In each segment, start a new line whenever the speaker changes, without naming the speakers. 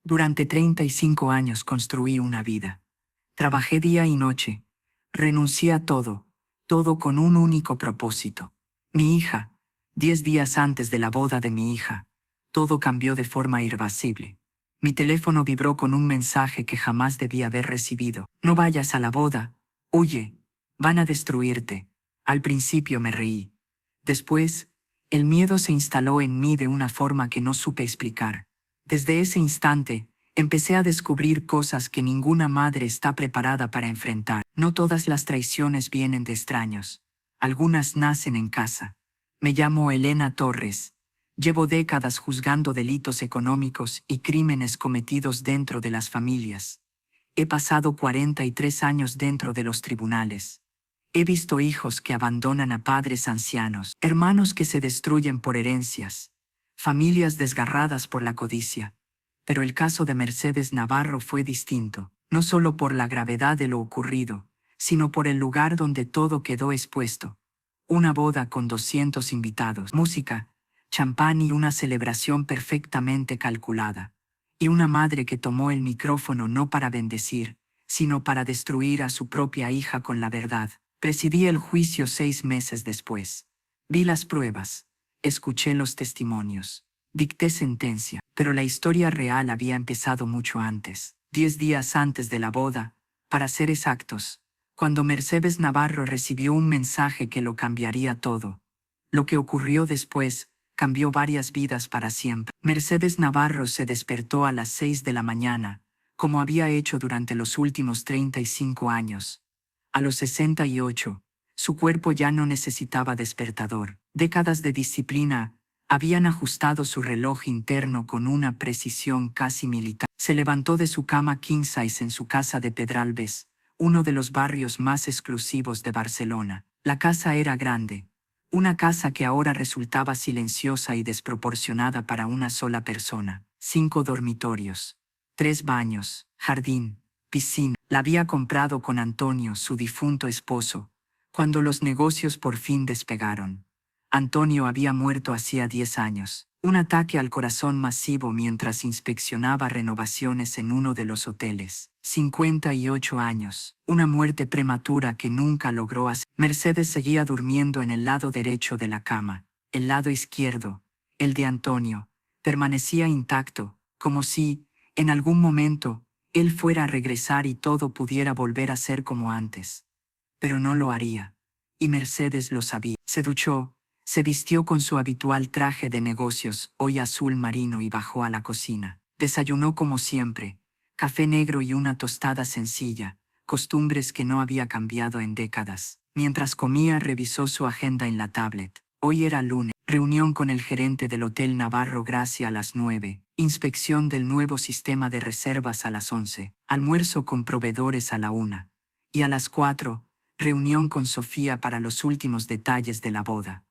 Durante 35 años construí una vida. Trabajé día y noche. Renuncié a todo, todo con un único propósito. Mi hija, 10 días antes de la boda de mi hija, todo cambió de forma irascible. Mi teléfono vibró con un mensaje que jamás debía haber recibido. No vayas a la boda, huye, van a destruirte. Al principio me reí. Después, el miedo se instaló en mí de una forma que no supe explicar. Desde ese instante, empecé a descubrir cosas que ninguna madre está preparada para enfrentar. No todas las traiciones vienen de extraños. Algunas nacen en casa. Me llamo Elena Torres. Llevo décadas juzgando delitos económicos y crímenes cometidos dentro de las familias. He pasado 43 años dentro de los tribunales. He visto hijos que abandonan a padres ancianos, hermanos que se destruyen por herencias, familias desgarradas por la codicia. Pero el caso de Mercedes Navarro fue distinto, no solo por la gravedad de lo ocurrido, sino por el lugar donde todo quedó expuesto. Una boda con 200 invitados, música, champán y una celebración perfectamente calculada. Y una madre que tomó el micrófono no para bendecir, sino para destruir a su propia hija con la verdad. Presidí el juicio 6 meses después. Vi las pruebas, escuché los testimonios, dicté sentencia, pero la historia real había empezado mucho antes, 10 días antes de la boda, para ser exactos, cuando Mercedes Navarro recibió un mensaje que lo cambiaría todo. Lo que ocurrió después cambió varias vidas para siempre. Mercedes Navarro se despertó a las 6 de la mañana, como había hecho durante los últimos 35 años. A los 68, su cuerpo ya no necesitaba despertador. Décadas de disciplina habían ajustado su reloj interno con una precisión casi militar. Se levantó de su cama king size en su casa de Pedralbes, uno de los barrios más exclusivos de Barcelona. La casa era grande, una casa que ahora resultaba silenciosa y desproporcionada para una sola persona. 5 dormitorios, 3 baños, jardín, piscina. La había comprado con Antonio, su difunto esposo, cuando los negocios por fin despegaron. Antonio había muerto hacía 10 años. Un ataque al corazón masivo mientras inspeccionaba renovaciones en uno de los hoteles. 58 años. Una muerte prematura que nunca logró hacer. Mercedes seguía durmiendo en el lado derecho de la cama. El lado izquierdo, el de Antonio, permanecía intacto, como si, en algún momento, él fuera a regresar y todo pudiera volver a ser como antes. Pero no lo haría. Y Mercedes lo sabía. Se duchó, se vistió con su habitual traje de negocios, hoy azul marino, y bajó a la cocina. Desayunó como siempre, café negro y una tostada sencilla, costumbres que no había cambiado en décadas. Mientras comía revisó su agenda en la tablet. Hoy era lunes. Reunión con el gerente del Hotel Navarro Gracia a las 9. Inspección del nuevo sistema de reservas a las 11. Almuerzo con proveedores a la 1. Y a las 4, reunión con Sofía para los últimos detalles de la boda.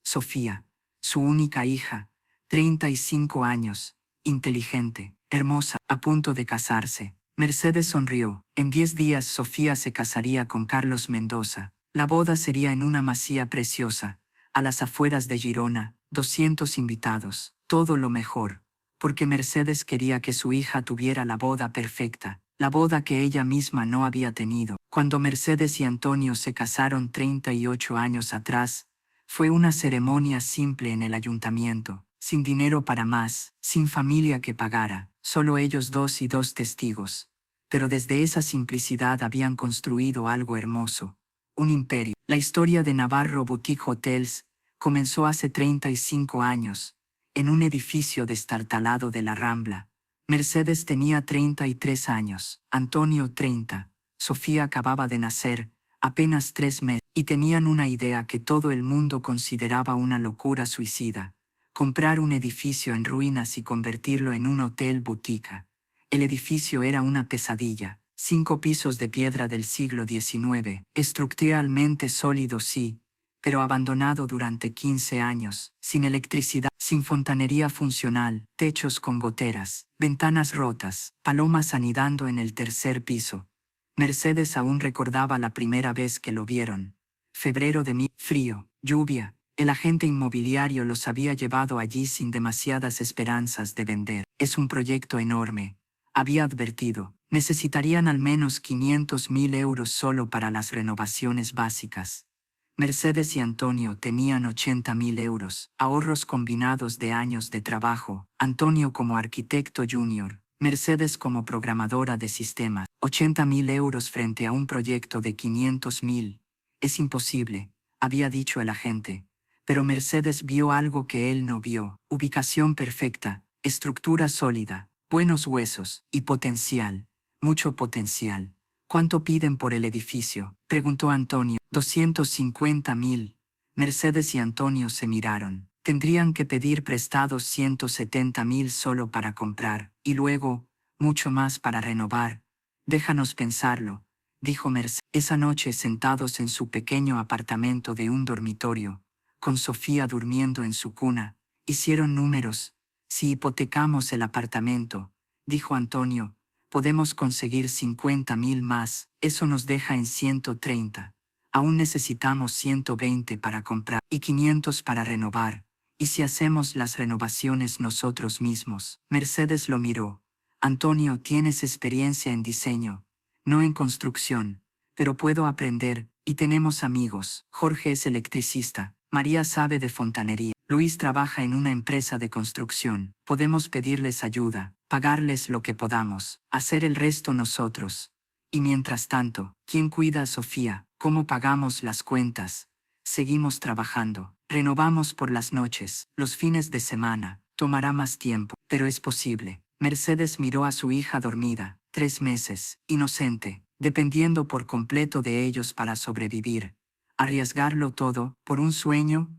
Sofía, su única hija, 35 años, inteligente, hermosa, a punto de casarse. Mercedes sonrió. En 10 días Sofía se casaría con Carlos Mendoza. La boda sería en una masía preciosa, a las afueras de Girona, 200 invitados, todo lo mejor, porque Mercedes quería que su hija tuviera la boda perfecta, la boda que ella misma no había tenido. Cuando Mercedes y Antonio se casaron 38 años atrás, fue una ceremonia simple en el ayuntamiento, sin dinero para más, sin familia que pagara, solo ellos dos y 2 testigos. Pero desde esa simplicidad habían construido algo hermoso, un imperio. La historia de Navarro Boutique Hotels comenzó hace 35 años, en un edificio destartalado de la Rambla. Mercedes tenía 33 años, Antonio 30, Sofía acababa de nacer, apenas 3 meses, y tenían una idea que todo el mundo consideraba una locura suicida: comprar un edificio en ruinas y convertirlo en un hotel boutique. El edificio era una pesadilla, 5 pisos de piedra del siglo XIX, estructuralmente sólido sí, pero abandonado durante 15 años, sin electricidad, sin fontanería funcional, techos con goteras, ventanas rotas, palomas anidando en el tercer piso. Mercedes aún recordaba la primera vez que lo vieron. Febrero de frío, lluvia. El agente inmobiliario los había llevado allí sin demasiadas esperanzas de vender. Es un proyecto enorme, Había advertido, necesitarían al menos 500.000 euros solo para las renovaciones básicas. Mercedes y Antonio tenían 80.000 euros, ahorros combinados de años de trabajo, Antonio como arquitecto junior, Mercedes como programadora de sistemas. 80.000 euros frente a un proyecto de 500.000. Es imposible, había dicho el agente. Pero Mercedes vio algo que él no vio: ubicación perfecta, estructura sólida, buenos huesos y potencial, mucho potencial. ¿Cuánto piden por el edificio?, preguntó Antonio. 250.000. Mercedes y Antonio se miraron. Tendrían que pedir prestados 170.000 solo para comprar, y luego, mucho más para renovar. Déjanos pensarlo, dijo Mercedes. Esa noche, sentados en su pequeño apartamento de un dormitorio, con Sofía durmiendo en su cuna, hicieron números. Si hipotecamos el apartamento, dijo Antonio, podemos conseguir 50.000 más, eso nos deja en 130. Aún necesitamos 120 para comprar y 500 para renovar. ¿Y si hacemos las renovaciones nosotros mismos? Mercedes lo miró. Antonio, tienes experiencia en diseño, no en construcción, pero puedo aprender, y tenemos amigos. Jorge es electricista, María sabe de fontanería, Luis trabaja en una empresa de construcción. Podemos pedirles ayuda, pagarles lo que podamos, hacer el resto nosotros. Y mientras tanto, ¿quién cuida a Sofía? ¿Cómo pagamos las cuentas? Seguimos trabajando, renovamos por las noches, los fines de semana. Tomará más tiempo, pero es posible. Mercedes miró a su hija dormida, 3 meses, inocente, dependiendo por completo de ellos para sobrevivir. ¿Arriesgarlo todo por un sueño?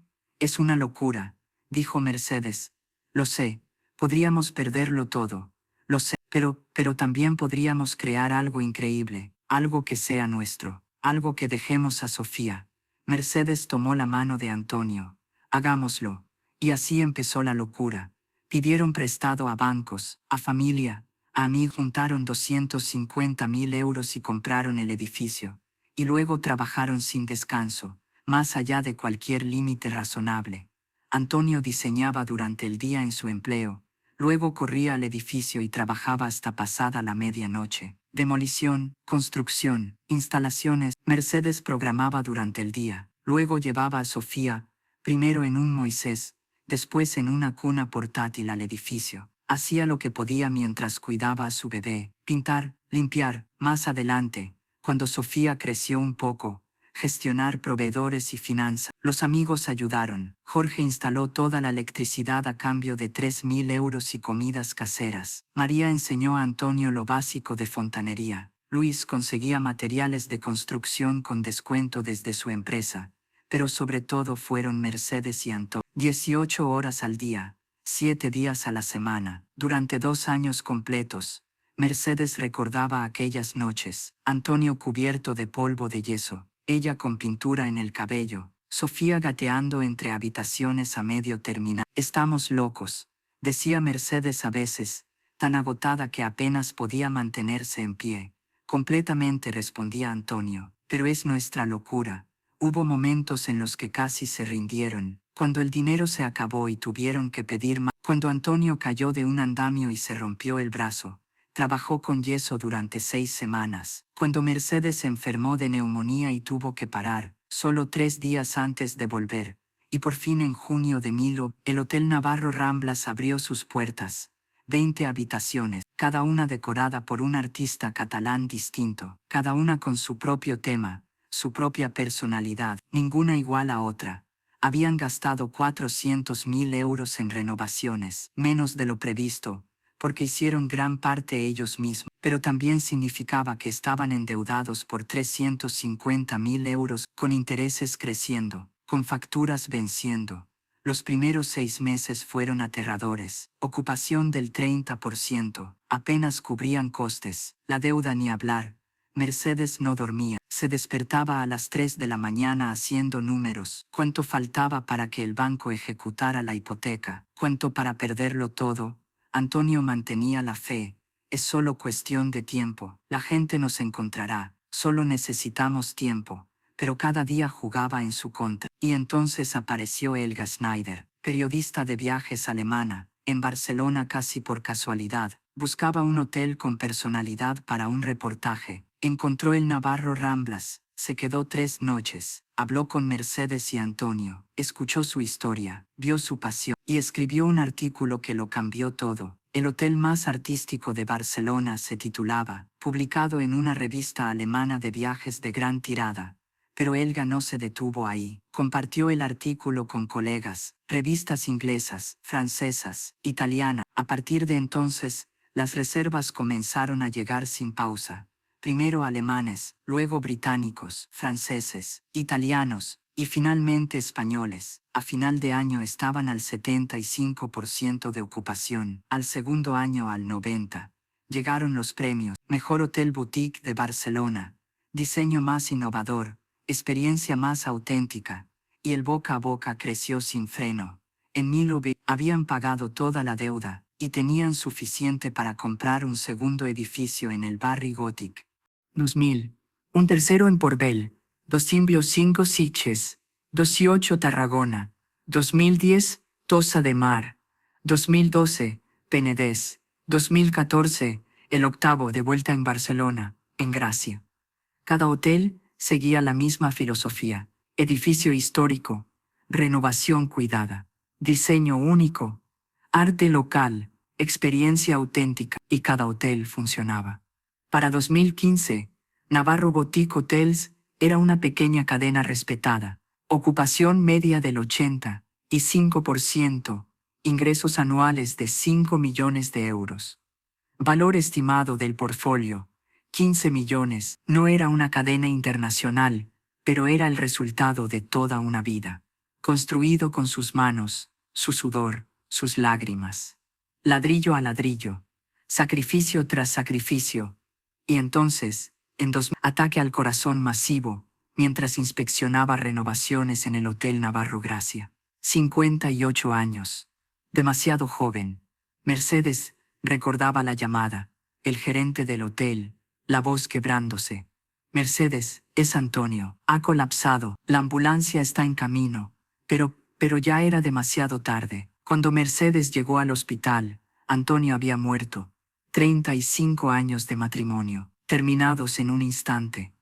Es una locura, dijo Mercedes. Lo sé, podríamos perderlo todo. Lo sé, pero también podríamos crear algo increíble, algo que sea nuestro, algo que dejemos a Sofía. Mercedes tomó la mano de Antonio. Hagámoslo. Y así empezó la locura. Pidieron prestado a bancos, a familia, a amigos, juntaron 250.000 euros y compraron el edificio. Y luego trabajaron sin descanso, más allá de cualquier límite razonable. Antonio diseñaba durante el día en su empleo, luego corría al edificio y trabajaba hasta pasada la medianoche. Demolición, construcción, instalaciones. Mercedes programaba durante el día, luego llevaba a Sofía, primero en un Moisés, después en una cuna portátil al edificio. Hacía lo que podía mientras cuidaba a su bebé, pintar, limpiar. Más adelante, cuando Sofía creció un poco, gestionar proveedores y finanzas. Los amigos ayudaron. Jorge instaló toda la electricidad a cambio de 3.000 euros y comidas caseras. María enseñó a Antonio lo básico de fontanería. Luis conseguía materiales de construcción con descuento desde su empresa. Pero sobre todo fueron Mercedes y Antonio. 18 horas al día, 7 días a la semana, durante 2 años completos. Mercedes recordaba aquellas noches, Antonio cubierto de polvo de yeso, ella con pintura en el cabello, Sofía gateando entre habitaciones a medio terminar. Estamos locos, decía Mercedes a veces, tan agotada que apenas podía mantenerse en pie. Completamente, respondía Antonio, pero es nuestra locura. Hubo momentos en los que casi se rindieron, cuando el dinero se acabó y tuvieron que pedir más. Cuando Antonio cayó de un andamio y se rompió el brazo, trabajó con yeso durante 6 semanas. Cuando Mercedes se enfermó de neumonía y tuvo que parar, solo 3 días antes de volver, y por fin en junio de 1000, el Hotel Navarro Ramblas abrió sus puertas. 20 habitaciones, cada una decorada por un artista catalán distinto, cada una con su propio tema, su propia personalidad, ninguna igual a otra. Habían gastado 400.000 euros en renovaciones, menos de lo previsto, porque hicieron gran parte ellos mismos, pero también significaba que estaban endeudados por 350.000 euros, con intereses creciendo, con facturas venciendo. Los primeros 6 meses fueron aterradores. Ocupación del 30%, apenas cubrían costes, la deuda ni hablar. Mercedes no dormía, se despertaba a las 3 de la mañana haciendo números. ¿Cuánto faltaba para que el banco ejecutara la hipoteca? ¿Cuánto para perderlo todo? Antonio mantenía la fe. Es solo cuestión de tiempo. La gente nos encontrará. Solo necesitamos tiempo. Pero cada día jugaba en su contra. Y entonces apareció Helga Schneider, periodista de viajes alemana, en Barcelona casi por casualidad. Buscaba un hotel con personalidad para un reportaje. Encontró el Navarro Ramblas. Se quedó 3 noches. Habló con Mercedes y Antonio. Escuchó su historia. Vio su pasión. Y escribió un artículo que lo cambió todo. El hotel más artístico de Barcelona se titulaba, publicado en una revista alemana de viajes de gran tirada. Pero Elga no se detuvo ahí. Compartió el artículo con colegas, revistas inglesas, francesas, italianas. A partir de entonces, las reservas comenzaron a llegar sin pausa. Primero alemanes, luego británicos, franceses, italianos y finalmente españoles. A final de año estaban al 75% de ocupación, al segundo año al 90%. Llegaron los premios, Mejor Hotel Boutique de Barcelona, diseño más innovador, experiencia más auténtica, y el boca a boca creció sin freno. En 2020 habían pagado toda la deuda y tenían suficiente para comprar un segundo edificio en el barrio Gothic. 2000, un tercero en Porbel, 2005 Sitges, 2008 Tarragona, 2010 Tossa de Mar, 2012 Penedès, 2014 el octavo de vuelta en Barcelona, en Gracia. Cada hotel seguía la misma filosofía: edificio histórico, renovación cuidada, diseño único, arte local, experiencia auténtica, y cada hotel funcionaba. Para 2015, Navarro Boutique Hotels era una pequeña cadena respetada, ocupación media del 85%, ingresos anuales de 5 millones de euros. Valor estimado del portfolio, 15 millones. No era una cadena internacional, pero era el resultado de toda una vida, construido con sus manos, su sudor, sus lágrimas. Ladrillo a ladrillo, sacrificio tras sacrificio. Y entonces, en 2000, ataque al corazón masivo, mientras inspeccionaba renovaciones en el Hotel Navarro Gracia. 58 años. Demasiado joven. Mercedes recordaba la llamada, el gerente del hotel, la voz quebrándose. Mercedes, es Antonio. Ha colapsado. La ambulancia está en camino. Pero ya era demasiado tarde. Cuando Mercedes llegó al hospital, Antonio había muerto. 35 años de matrimonio, terminados en un instante.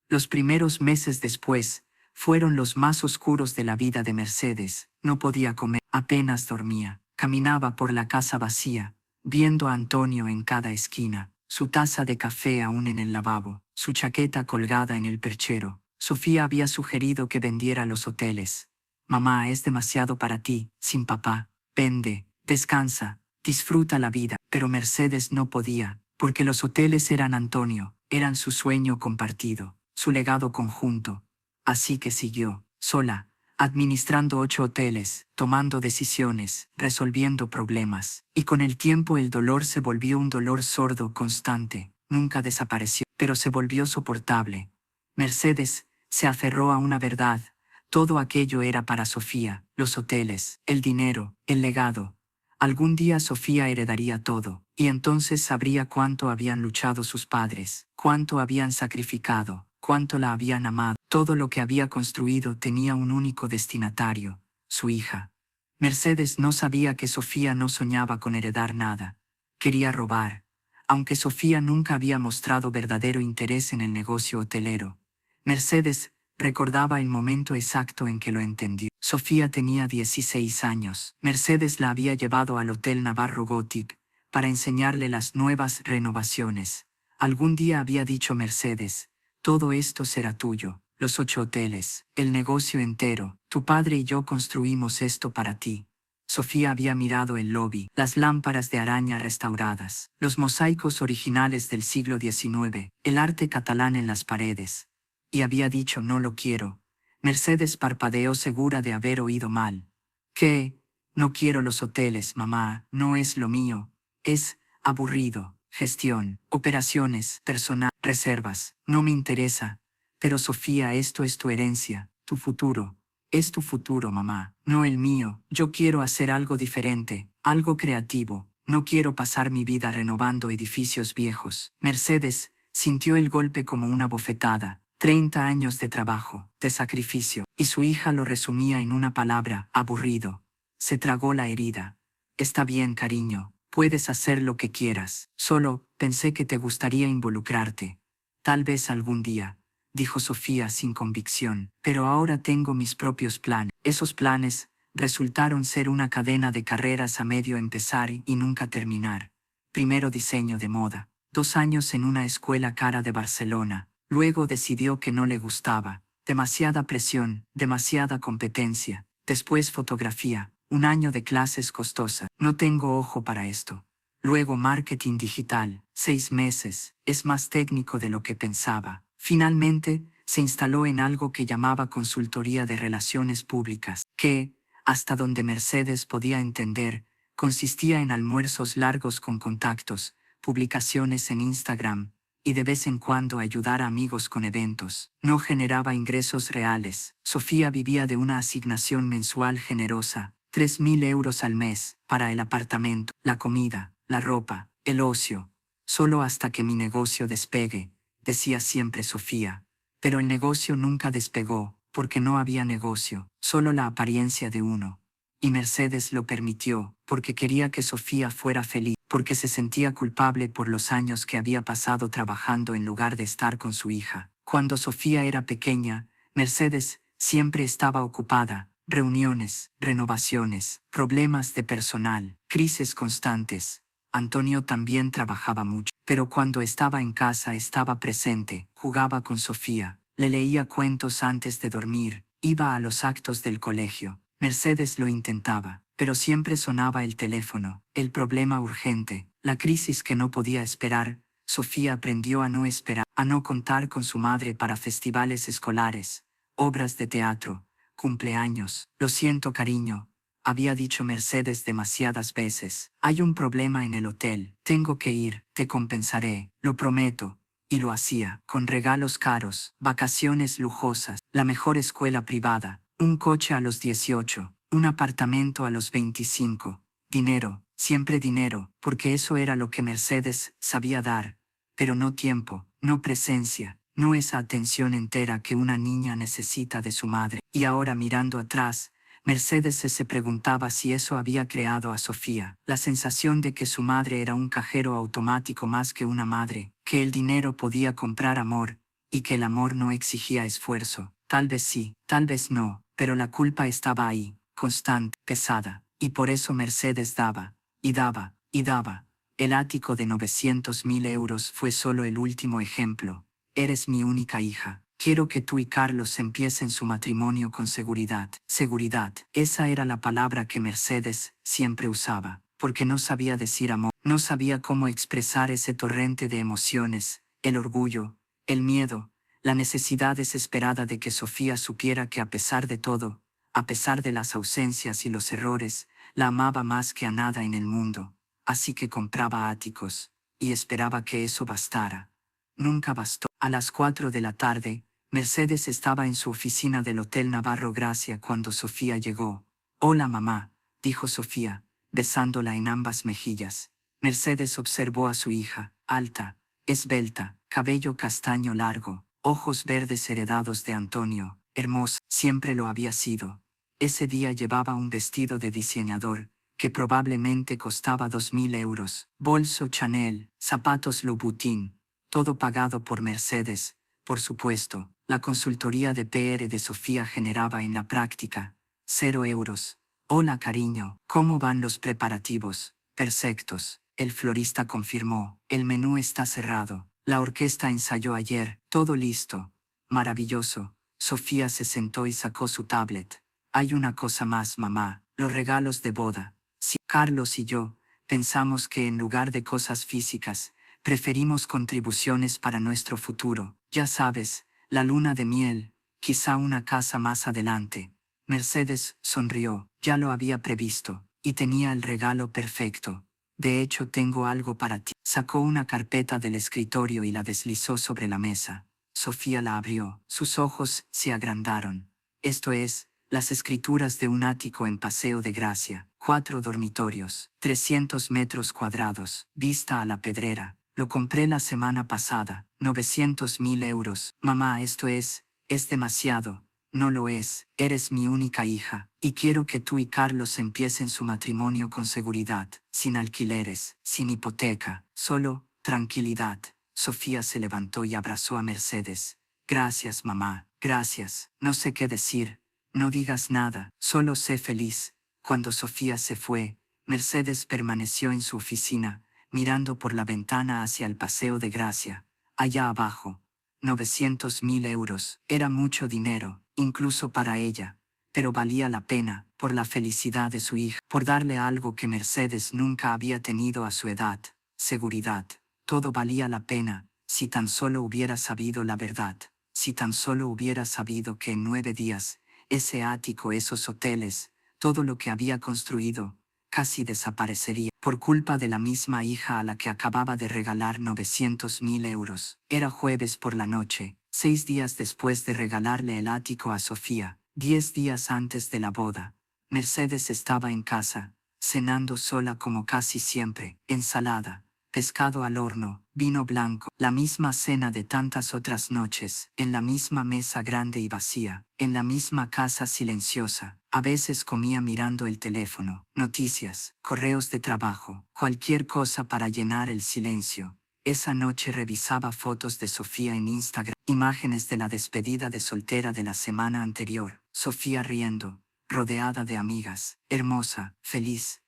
Los primeros meses después fueron los más oscuros de la vida de Mercedes. No podía comer, apenas dormía. Caminaba por la casa vacía, viendo a Antonio en cada esquina, su taza de café aún en el lavabo, su chaqueta colgada en el perchero. Sofía había sugerido que vendiera los hoteles. Mamá, es demasiado para ti, sin papá. Vende, descansa, disfruta la vida. Pero Mercedes no podía, porque los hoteles eran Antonio, eran su sueño compartido, su legado conjunto. Así que siguió, sola, administrando 8 hoteles, tomando decisiones, resolviendo problemas. Y con el tiempo el dolor se volvió un dolor sordo constante. Nunca desapareció, pero se volvió soportable. Mercedes se aferró a una verdad. Todo aquello era para Sofía, los hoteles, el dinero, el legado. Algún día Sofía heredaría todo, y entonces sabría cuánto habían luchado sus padres, cuánto habían sacrificado, cuánto la habían amado. Todo lo que había construido tenía un único destinatario, su hija. Mercedes no sabía que Sofía no soñaba con heredar nada. Quería robar, aunque Sofía nunca había mostrado verdadero interés en el negocio hotelero. Mercedes recordaba el momento exacto en que lo entendió. Sofía tenía 16 años. Mercedes la había llevado al Hotel Navarro Gothic para enseñarle las nuevas renovaciones. Algún día había dicho Mercedes: todo esto será tuyo, los 8 hoteles, el negocio entero. Tu padre y yo construimos esto para ti. Sofía había mirado el lobby, las lámparas de araña restauradas, los mosaicos originales del siglo XIX, el arte catalán en las paredes. Y había dicho: no lo quiero. Mercedes parpadeó, segura de haber oído mal. ¿Qué? No quiero los hoteles, mamá, no es lo mío. Es aburrido. Gestión, operaciones, personal, reservas. No me interesa. Pero Sofía, esto es tu herencia, tu futuro. Es tu futuro, mamá, no el mío. Yo quiero hacer algo diferente, algo creativo. No quiero pasar mi vida renovando edificios viejos. Mercedes sintió el golpe como una bofetada. 30 años de trabajo, de sacrificio, y su hija lo resumía en una palabra: aburrido. Se tragó la herida. Está bien, cariño, Puedes hacer lo que quieras. Solo pensé que te gustaría involucrarte. Tal vez algún día, dijo Sofía sin convicción. Pero ahora tengo mis propios planes. Esos planes resultaron ser una cadena de carreras a medio empezar y nunca terminar. Primero diseño de moda. 2 años en una escuela cara de Barcelona. Luego decidió que no le gustaba. Demasiada presión, demasiada competencia. Después fotografía. 1 año de clases costosa. No tengo ojo para esto. Luego marketing digital. 6 meses. Es más técnico de lo que pensaba. Finalmente, se instaló en algo que llamaba consultoría de relaciones públicas, que, hasta donde Mercedes podía entender, consistía en almuerzos largos con contactos, publicaciones en Instagram, y de vez en cuando ayudar a amigos con eventos. No generaba ingresos reales. Sofía vivía de una asignación mensual generosa, 3.000 euros al mes, para el apartamento, la comida, la ropa, el ocio. Solo hasta que mi negocio despegue, decía siempre Sofía. Pero el negocio nunca despegó, porque no había negocio, solo la apariencia de uno. Y Mercedes lo permitió, porque quería que Sofía fuera feliz, porque se sentía culpable por los años que había pasado trabajando en lugar de estar con su hija. Cuando Sofía era pequeña, Mercedes siempre estaba ocupada, reuniones, renovaciones, problemas de personal, crisis constantes. Antonio también trabajaba mucho, pero cuando estaba en casa estaba presente, jugaba con Sofía, le leía cuentos antes de dormir, iba a los actos del colegio. Mercedes lo intentaba, pero siempre sonaba el teléfono, el problema urgente, la crisis que no podía esperar. Sofía aprendió a no esperar, a no contar con su madre para festivales escolares, obras de teatro, cumpleaños. Lo siento, cariño, había dicho Mercedes demasiadas veces. Hay un problema en el hotel. Tengo que ir, te compensaré, lo prometo. Y lo hacía, con regalos caros, vacaciones lujosas, la mejor escuela privada, un coche a los 18, un apartamento a los 25. Dinero, siempre dinero, porque eso era lo que Mercedes sabía dar. Pero no tiempo, no presencia, no esa atención entera que una niña necesita de su madre. Y ahora mirando atrás, Mercedes se preguntaba si eso había creado a Sofía, la sensación de que su madre era un cajero automático más que una madre, que el dinero podía comprar amor, y que el amor no exigía esfuerzo. Tal vez sí, tal vez no, pero la culpa estaba ahí, constante, pesada, y por eso Mercedes daba, y daba, y daba. El ático de 900.000 euros fue solo el último ejemplo. Eres mi única hija. Quiero que tú y Carlos empiecen su matrimonio con seguridad. Seguridad. Esa era la palabra que Mercedes siempre usaba, porque no sabía decir amor, no sabía cómo expresar ese torrente de emociones, el orgullo, el miedo, la necesidad desesperada de que Sofía supiera que a pesar de todo, a pesar de las ausencias y los errores, la amaba más que a nada en el mundo. Así que compraba áticos, y esperaba que eso bastara. Nunca bastó. A las 4 de la tarde, Mercedes estaba en su oficina del Hotel Navarro Gracia cuando Sofía llegó. «Hola, mamá», dijo Sofía, besándola en ambas mejillas. Mercedes observó a su hija, alta, esbelta, cabello castaño largo, ojos verdes heredados de Antonio, hermosa, siempre lo había sido. Ese día llevaba un vestido de diseñador, que probablemente costaba 2.000 euros, bolso Chanel, zapatos Louboutin, todo pagado por Mercedes. Por supuesto, la consultoría de PR de Sofía generaba en la práctica 0 euros. «Hola, cariño, ¿cómo van los preparativos?» «Perfectos», el florista confirmó. «El menú está cerrado. La orquesta ensayó ayer. Todo listo». «Maravilloso». Sofía se sentó y sacó su tablet. «Hay una cosa más, mamá, los regalos de boda. Sí, Carlos y yo pensamos que en lugar de cosas físicas, preferimos contribuciones para nuestro futuro. Ya sabes, la luna de miel, quizá una casa más adelante». Mercedes sonrió, ya lo había previsto, y tenía el regalo perfecto. «De hecho, tengo algo para ti». Sacó una carpeta del escritorio y la deslizó sobre la mesa. Sofía la abrió, sus ojos se agrandaron. «Esto es, las escrituras de un ático en Paseo de Gracia, 4 dormitorios, 300 metros cuadrados, vista a la Pedrera. Lo compré la semana pasada, 900.000 euros. Mamá, esto es demasiado. No lo es, eres mi única hija, y quiero que tú y Carlos empiecen su matrimonio con seguridad, sin alquileres, sin hipoteca, solo tranquilidad. Sofía se levantó y abrazó a Mercedes. Gracias, mamá, gracias. No sé qué decir. No digas nada, solo sé feliz. Cuando Sofía se fue, Mercedes permaneció en su oficina, mirando por la ventana hacia el Paseo de Gracia. Allá abajo, 900.000 euros. Era mucho dinero, incluso para ella, pero valía la pena, por la felicidad de su hija, por darle algo que Mercedes nunca había tenido a su edad, seguridad. Todo valía la pena, si tan solo hubiera sabido la verdad, si tan solo hubiera sabido que en 9 días, ese ático, esos hoteles, todo lo que había construido, casi desaparecería, por culpa de la misma hija a la que acababa de regalar 900.000 euros. Era jueves por la noche, 6 días después de regalarle el ático a Sofía, 10 días antes de la boda. Mercedes estaba en casa, cenando sola como casi siempre, ensalada, pescado al horno, vino blanco, la misma cena de tantas otras noches, en la misma mesa grande y vacía, en la misma casa silenciosa. A veces comía mirando el teléfono, noticias, correos de trabajo, cualquier cosa para llenar el silencio. Esa noche revisaba fotos de Sofía en Instagram, imágenes de la despedida de soltera de la semana anterior, Sofía riendo, rodeada de amigas, hermosa, feliz.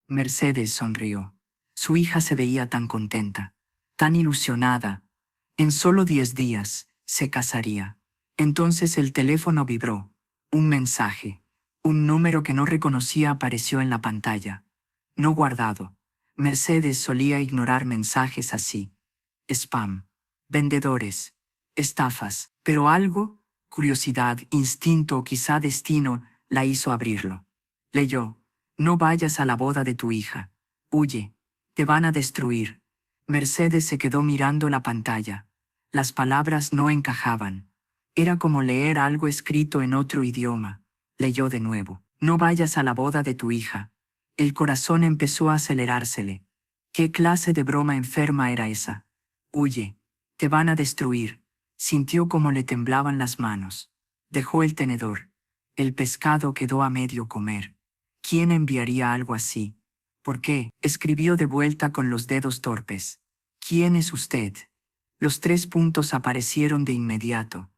Mercedes sonrió. Su hija se veía tan contenta, tan ilusionada. En solo 10 días, se casaría. Entonces el teléfono vibró. Un mensaje. Un número que no reconocía apareció en la pantalla. No guardado. Mercedes solía ignorar mensajes así. Spam. Vendedores. Estafas. Pero algo, curiosidad, instinto o quizá destino, la hizo abrirlo. Leyó. No vayas a la boda de tu hija. Huye. Te van a destruir. Mercedes se quedó mirando la pantalla. Las palabras no encajaban. Era como leer algo escrito en otro idioma. Leyó de nuevo. No vayas a la boda de tu hija. El corazón empezó a acelerársele. ¿Qué clase de broma enferma era esa? Huye. Te van a destruir. Sintió como le temblaban las manos. Dejó el tenedor. El pescado quedó a medio comer. ¿Quién enviaría algo así? ¿Por qué? Escribió de vuelta con los dedos torpes. ¿Quién es usted? Los 3 puntos aparecieron de inmediato.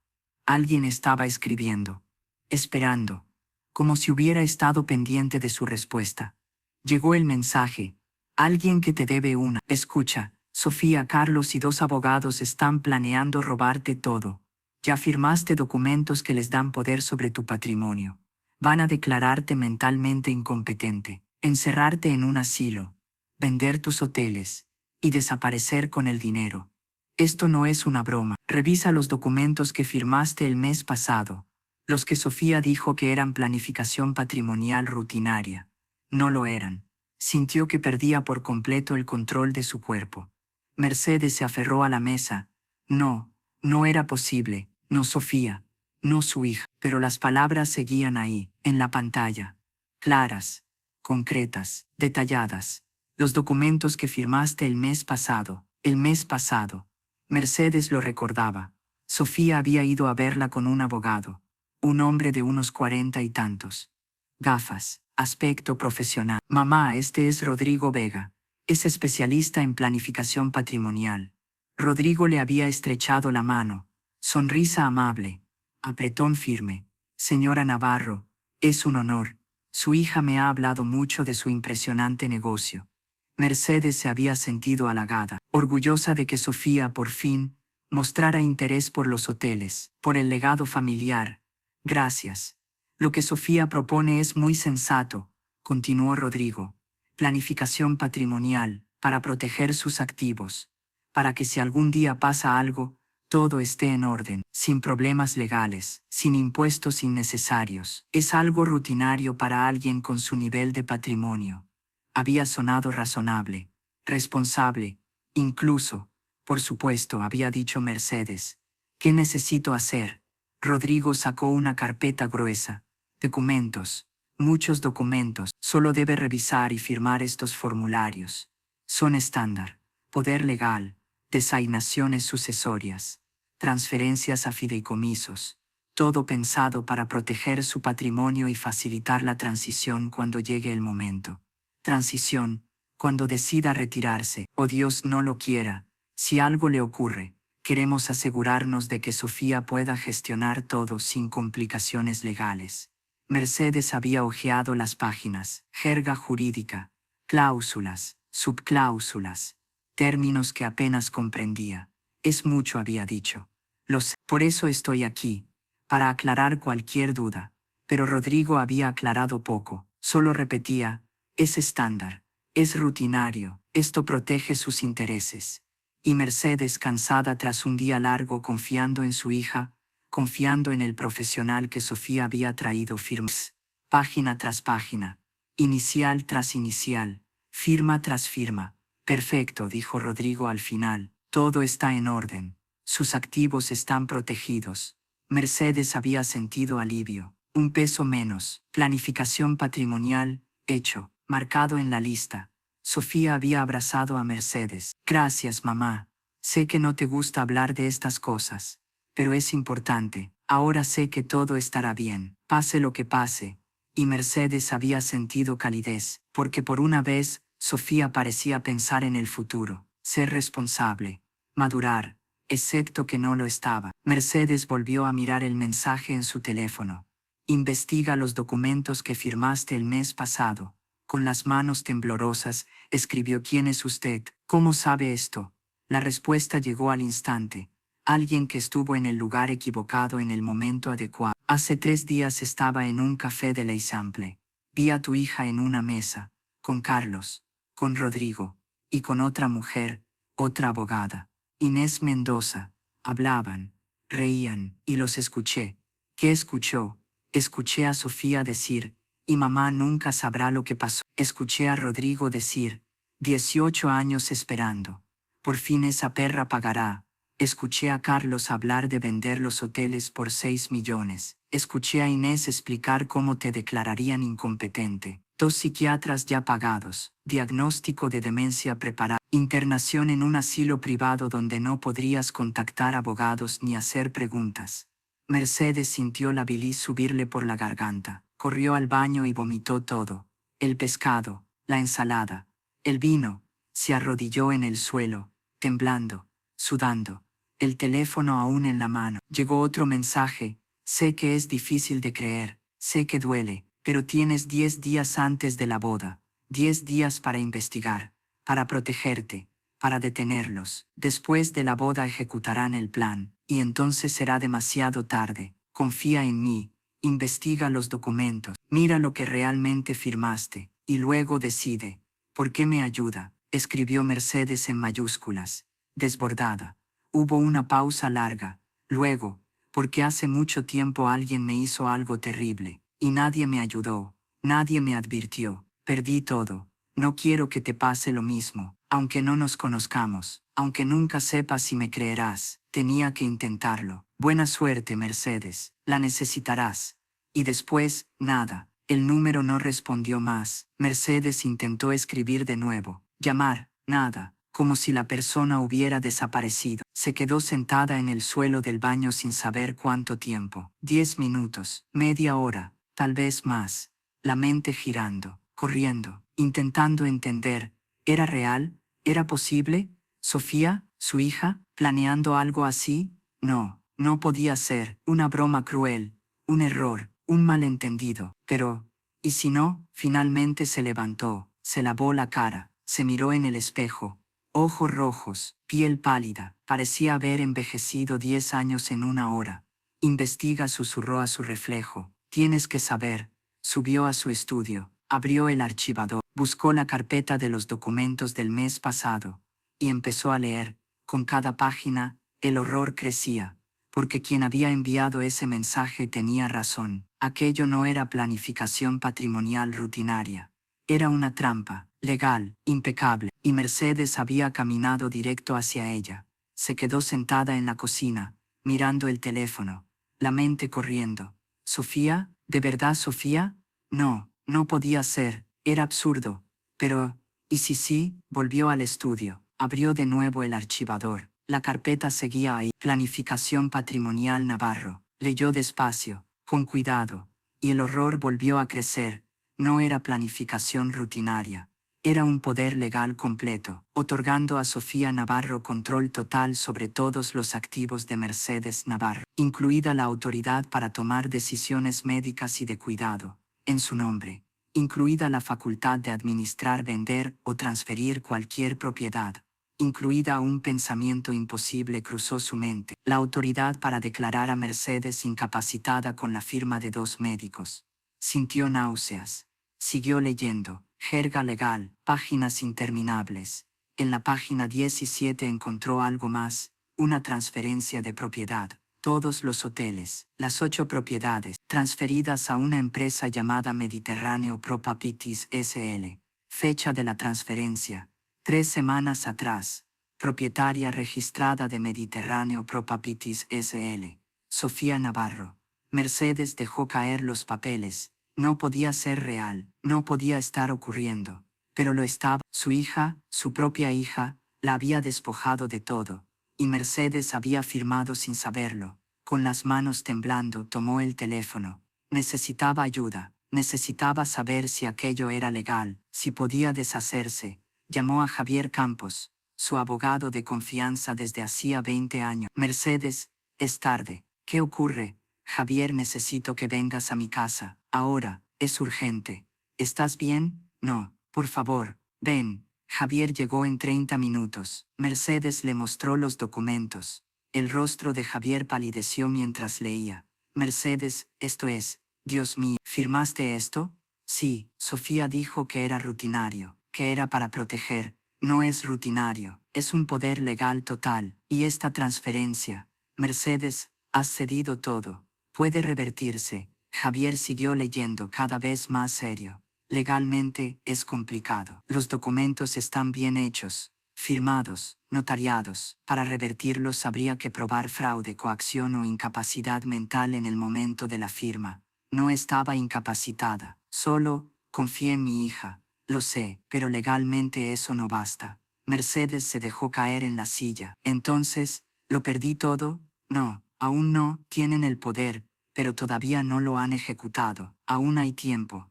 Alguien estaba escribiendo. Esperando. Como si hubiera estado pendiente de su respuesta. Llegó el mensaje. Alguien que te debe una. Escucha, Sofía, Carlos y 2 abogados están planeando robarte todo. Ya firmaste documentos que les dan poder sobre tu patrimonio. Van a declararte mentalmente incompetente, encerrarte en un asilo, vender tus hoteles y desaparecer con el dinero. Esto no es una broma. Revisa los documentos que firmaste el mes pasado, los que Sofía dijo que eran planificación patrimonial rutinaria. No lo eran. Sintió que perdía por completo el control de su cuerpo. Mercedes se aferró a la mesa. No, no era posible, no Sofía. No su hija, pero las palabras seguían ahí, en la pantalla. Claras, concretas, detalladas. Los documentos que firmaste el mes pasado, el mes pasado. Mercedes lo recordaba. Sofía había ido a verla con un abogado, un hombre de unos 40 y tantos. Gafas, aspecto profesional. Mamá, este es Rodrigo Vega. Es especialista en planificación patrimonial. Rodrigo le había estrechado la mano. Sonrisa amable. Apretón firme. Señora Navarro, es un honor. Su hija me ha hablado mucho de su impresionante negocio. Mercedes se había sentido halagada, orgullosa de que Sofía por fin mostrara interés por los hoteles, por el legado familiar. Gracias. Lo que Sofía propone es muy sensato, continuó Rodrigo. Planificación patrimonial, para proteger sus activos, para que si algún día pasa algo, todo esté en orden, sin problemas legales, sin impuestos innecesarios. Es algo rutinario para alguien con su nivel de patrimonio. Había sonado razonable, responsable, incluso, por supuesto, había dicho Mercedes. ¿Qué necesito hacer? Rodrigo sacó una carpeta gruesa. Documentos. Muchos documentos. Solo debe revisar y firmar estos formularios. Son estándar. Poder legal. Designaciones sucesorias. Transferencias a fideicomisos. Todo pensado para proteger su patrimonio y facilitar la transición cuando llegue el momento. Transición, cuando decida retirarse, o Dios no lo quiera, si algo le ocurre, queremos asegurarnos de que Sofía pueda gestionar todo sin complicaciones legales. Mercedes había hojeado las páginas, jerga jurídica, cláusulas, subcláusulas, términos que apenas comprendía. Es mucho, había dicho. Lo sé, por eso estoy aquí, para aclarar cualquier duda. Pero Rodrigo había aclarado poco, solo repetía, es estándar, es rutinario, esto protege sus intereses. Y Mercedes, cansada tras un día largo confiando en su hija, confiando en el profesional que Sofía había traído firmas, página tras página, inicial tras inicial, firma tras firma. Perfecto, dijo Rodrigo al final, todo está en orden, sus activos están protegidos. Mercedes había sentido alivio, un peso menos, planificación patrimonial, hecho, marcado en la lista. Sofía había abrazado a Mercedes. Gracias, mamá. Sé que no te gusta hablar de estas cosas, pero es importante. Ahora sé que todo estará bien, pase lo que pase. Y Mercedes había sentido calidez, porque por una vez, Sofía parecía pensar en el futuro, ser responsable, madurar, excepto que no lo estaba. Mercedes volvió a mirar el mensaje en su teléfono. Investiga los documentos que firmaste el mes pasado. Con las manos temblorosas, escribió: ¿Quién es usted? ¿Cómo sabe esto? La respuesta llegó al instante. Alguien que estuvo en el lugar equivocado en el momento adecuado. Hace 3 días estaba en un café de l'Eixample. Vi a tu hija en una mesa, con Carlos, con Rodrigo, y con otra mujer, otra abogada, Inés Mendoza. Hablaban, reían, y los escuché. ¿Qué escuchó? Escuché a Sofía decir, y mamá nunca sabrá lo que pasó. Escuché a Rodrigo decir, 18 años esperando. Por fin esa perra pagará. Escuché a Carlos hablar de vender los hoteles por 6 millones. Escuché a Inés explicar cómo te declararían incompetente. 2 psiquiatras ya pagados. Diagnóstico de demencia preparado. Internación en un asilo privado donde no podrías contactar abogados ni hacer preguntas. Mercedes sintió la bilis subirle por la garganta. Corrió al baño y vomitó todo. El pescado, la ensalada, el vino. Se arrodilló en el suelo, temblando, sudando, el teléfono aún en la mano. Llegó otro mensaje: sé que es difícil de creer, sé que duele, pero tienes 10 días antes de la boda, 10 días para investigar, para protegerte, para detenerlos. Después de la boda ejecutarán el plan, y entonces será demasiado tarde. Confía en mí, investiga los documentos, mira lo que realmente firmaste, y luego decide. ¿Por qué me ayuda?, escribió Mercedes en mayúsculas, desbordada. Hubo una pausa larga. Luego, porque hace mucho tiempo alguien me hizo algo terrible, y nadie me ayudó, nadie me advirtió. Perdí todo. No quiero que te pase lo mismo, aunque no nos conozcamos, aunque nunca sepas si me creerás. Tenía que intentarlo. Buena suerte, Mercedes, la necesitarás. Y después, nada. El número no respondió más. Mercedes intentó escribir de nuevo. Llamar, nada, como si la persona hubiera desaparecido. Se quedó sentada en el suelo del baño sin saber cuánto tiempo. 10 minutos, media hora, tal vez más. La mente girando, corriendo, intentando entender. ¿Era real? ¿Era posible? ¿Sofía, su hija, planeando algo así? No, no podía ser. Una broma cruel, un error, un malentendido. Pero, ¿y si no? Finalmente se levantó, se lavó la cara, se miró en el espejo. Ojos rojos, piel pálida, parecía haber envejecido 10 años en una hora. Investiga, susurró a su reflejo. Tienes que saber. Subió a su estudio, abrió el archivador, buscó la carpeta de los documentos del mes pasado, y empezó a leer. Con cada página, el horror crecía, porque quien había enviado ese mensaje tenía razón. Aquello no era planificación patrimonial rutinaria. Era una trampa, legal, impecable, y Mercedes había caminado directo hacia ella. Se quedó sentada en la cocina, mirando el teléfono, la mente corriendo. ¿Sofía? ¿De verdad Sofía? No, no podía ser, era absurdo. Pero, ¿y si sí? Volvió al estudio, abrió de nuevo el archivador. La carpeta seguía ahí. Planificación patrimonial Navarro. Leyó despacio, con cuidado, y el horror volvió a crecer. No era planificación rutinaria. Era un poder legal completo, otorgando a Sofía Navarro control total sobre todos los activos de Mercedes Navarro, incluida la autoridad para tomar decisiones médicas y de cuidado, en su nombre, incluida la facultad de administrar, vender o transferir cualquier propiedad, incluida un pensamiento imposible cruzó su mente, la autoridad para declarar a Mercedes incapacitada con la firma de 2 médicos. Sintió náuseas. Siguió leyendo. Jerga legal, páginas interminables. En la página 17 encontró algo más, una transferencia de propiedad. Todos los hoteles, las 8 propiedades, transferidas a una empresa llamada Mediterráneo Properties S.L. Fecha de la transferencia: 3 semanas atrás. Propietaria registrada de Mediterráneo Properties S.L. Sofía Navarro. Mercedes dejó caer los papeles. No podía ser real, no podía estar ocurriendo. Pero lo estaba. Su hija, su propia hija, la había despojado de todo. Y Mercedes había firmado sin saberlo. Con las manos temblando tomó el teléfono. Necesitaba ayuda. Necesitaba saber si aquello era legal, si podía deshacerse. Llamó a Javier Campos, su abogado de confianza desde hacía 20 años. Mercedes, es tarde. ¿Qué ocurre? Javier, necesito que vengas a mi casa. Ahora, es urgente. ¿Estás bien? No, por favor, ven. Javier llegó en 30 minutos. Mercedes le mostró los documentos. El rostro de Javier palideció mientras leía. Mercedes, esto es, Dios mío, ¿firmaste esto? Sí, Sofía dijo que era rutinario, que era para proteger. No es rutinario, es un poder legal total. Y esta transferencia, Mercedes, has cedido todo. Puede revertirse. Javier siguió leyendo cada vez más serio. Legalmente, es complicado. Los documentos están bien hechos, firmados, notariados. Para revertirlos habría que probar fraude, coacción o incapacidad mental en el momento de la firma. No estaba incapacitada. Solo, confié en mi hija. Lo sé, pero legalmente eso no basta. Mercedes se dejó caer en la silla. Entonces, ¿lo perdí todo? No, aún no. Tienen el poder, pero todavía no lo han ejecutado. Aún hay tiempo.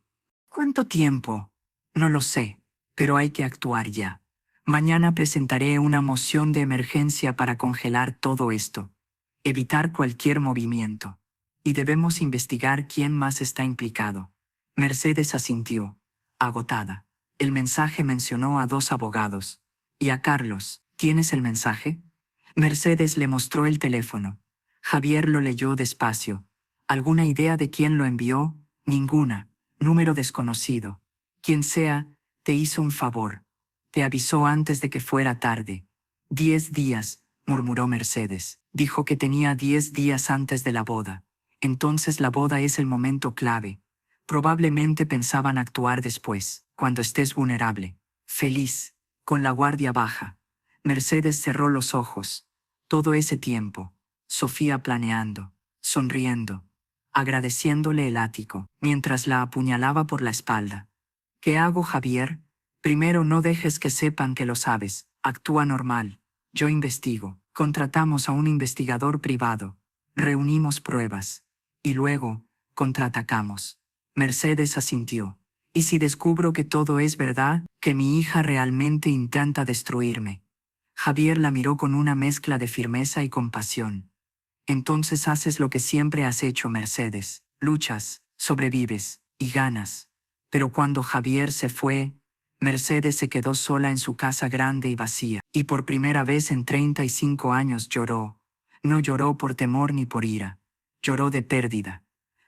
¿Cuánto tiempo? No lo sé, pero hay que actuar ya. Mañana presentaré una moción de emergencia para congelar todo esto. Evitar cualquier movimiento. Y debemos investigar quién más está implicado. Mercedes asintió, agotada. El mensaje mencionó a 2 abogados. Y a Carlos. ¿Tienes el mensaje? Mercedes le mostró el teléfono. Javier lo leyó despacio. ¿Alguna idea de quién lo envió? Ninguna. Número desconocido. Quien sea, te hizo un favor. Te avisó antes de que fuera tarde. 10 días, murmuró Mercedes. Dijo que tenía 10 días antes de la boda. Entonces la boda es el momento clave. Probablemente pensaban actuar después, cuando estés vulnerable, feliz, con la guardia baja. Mercedes cerró los ojos. Todo ese tiempo, Sofía planeando, sonriendo, agradeciéndole el ático, mientras la apuñalaba por la espalda. ¿Qué hago, Javier? Primero, no dejes que sepan que lo sabes. Actúa normal. Yo investigo. Contratamos a un investigador privado. Reunimos pruebas. Y luego, contraatacamos. Mercedes asintió. ¿Y si descubro que todo es verdad, que mi hija realmente intenta destruirme? Javier la miró con una mezcla de firmeza y compasión. Entonces haces lo que siempre has hecho, Mercedes. Luchas, sobrevives, y ganas. Pero cuando Javier se fue, Mercedes se quedó sola en su casa grande y vacía, y por primera vez en 35 años lloró. No lloró por temor ni por ira. Lloró de pérdida.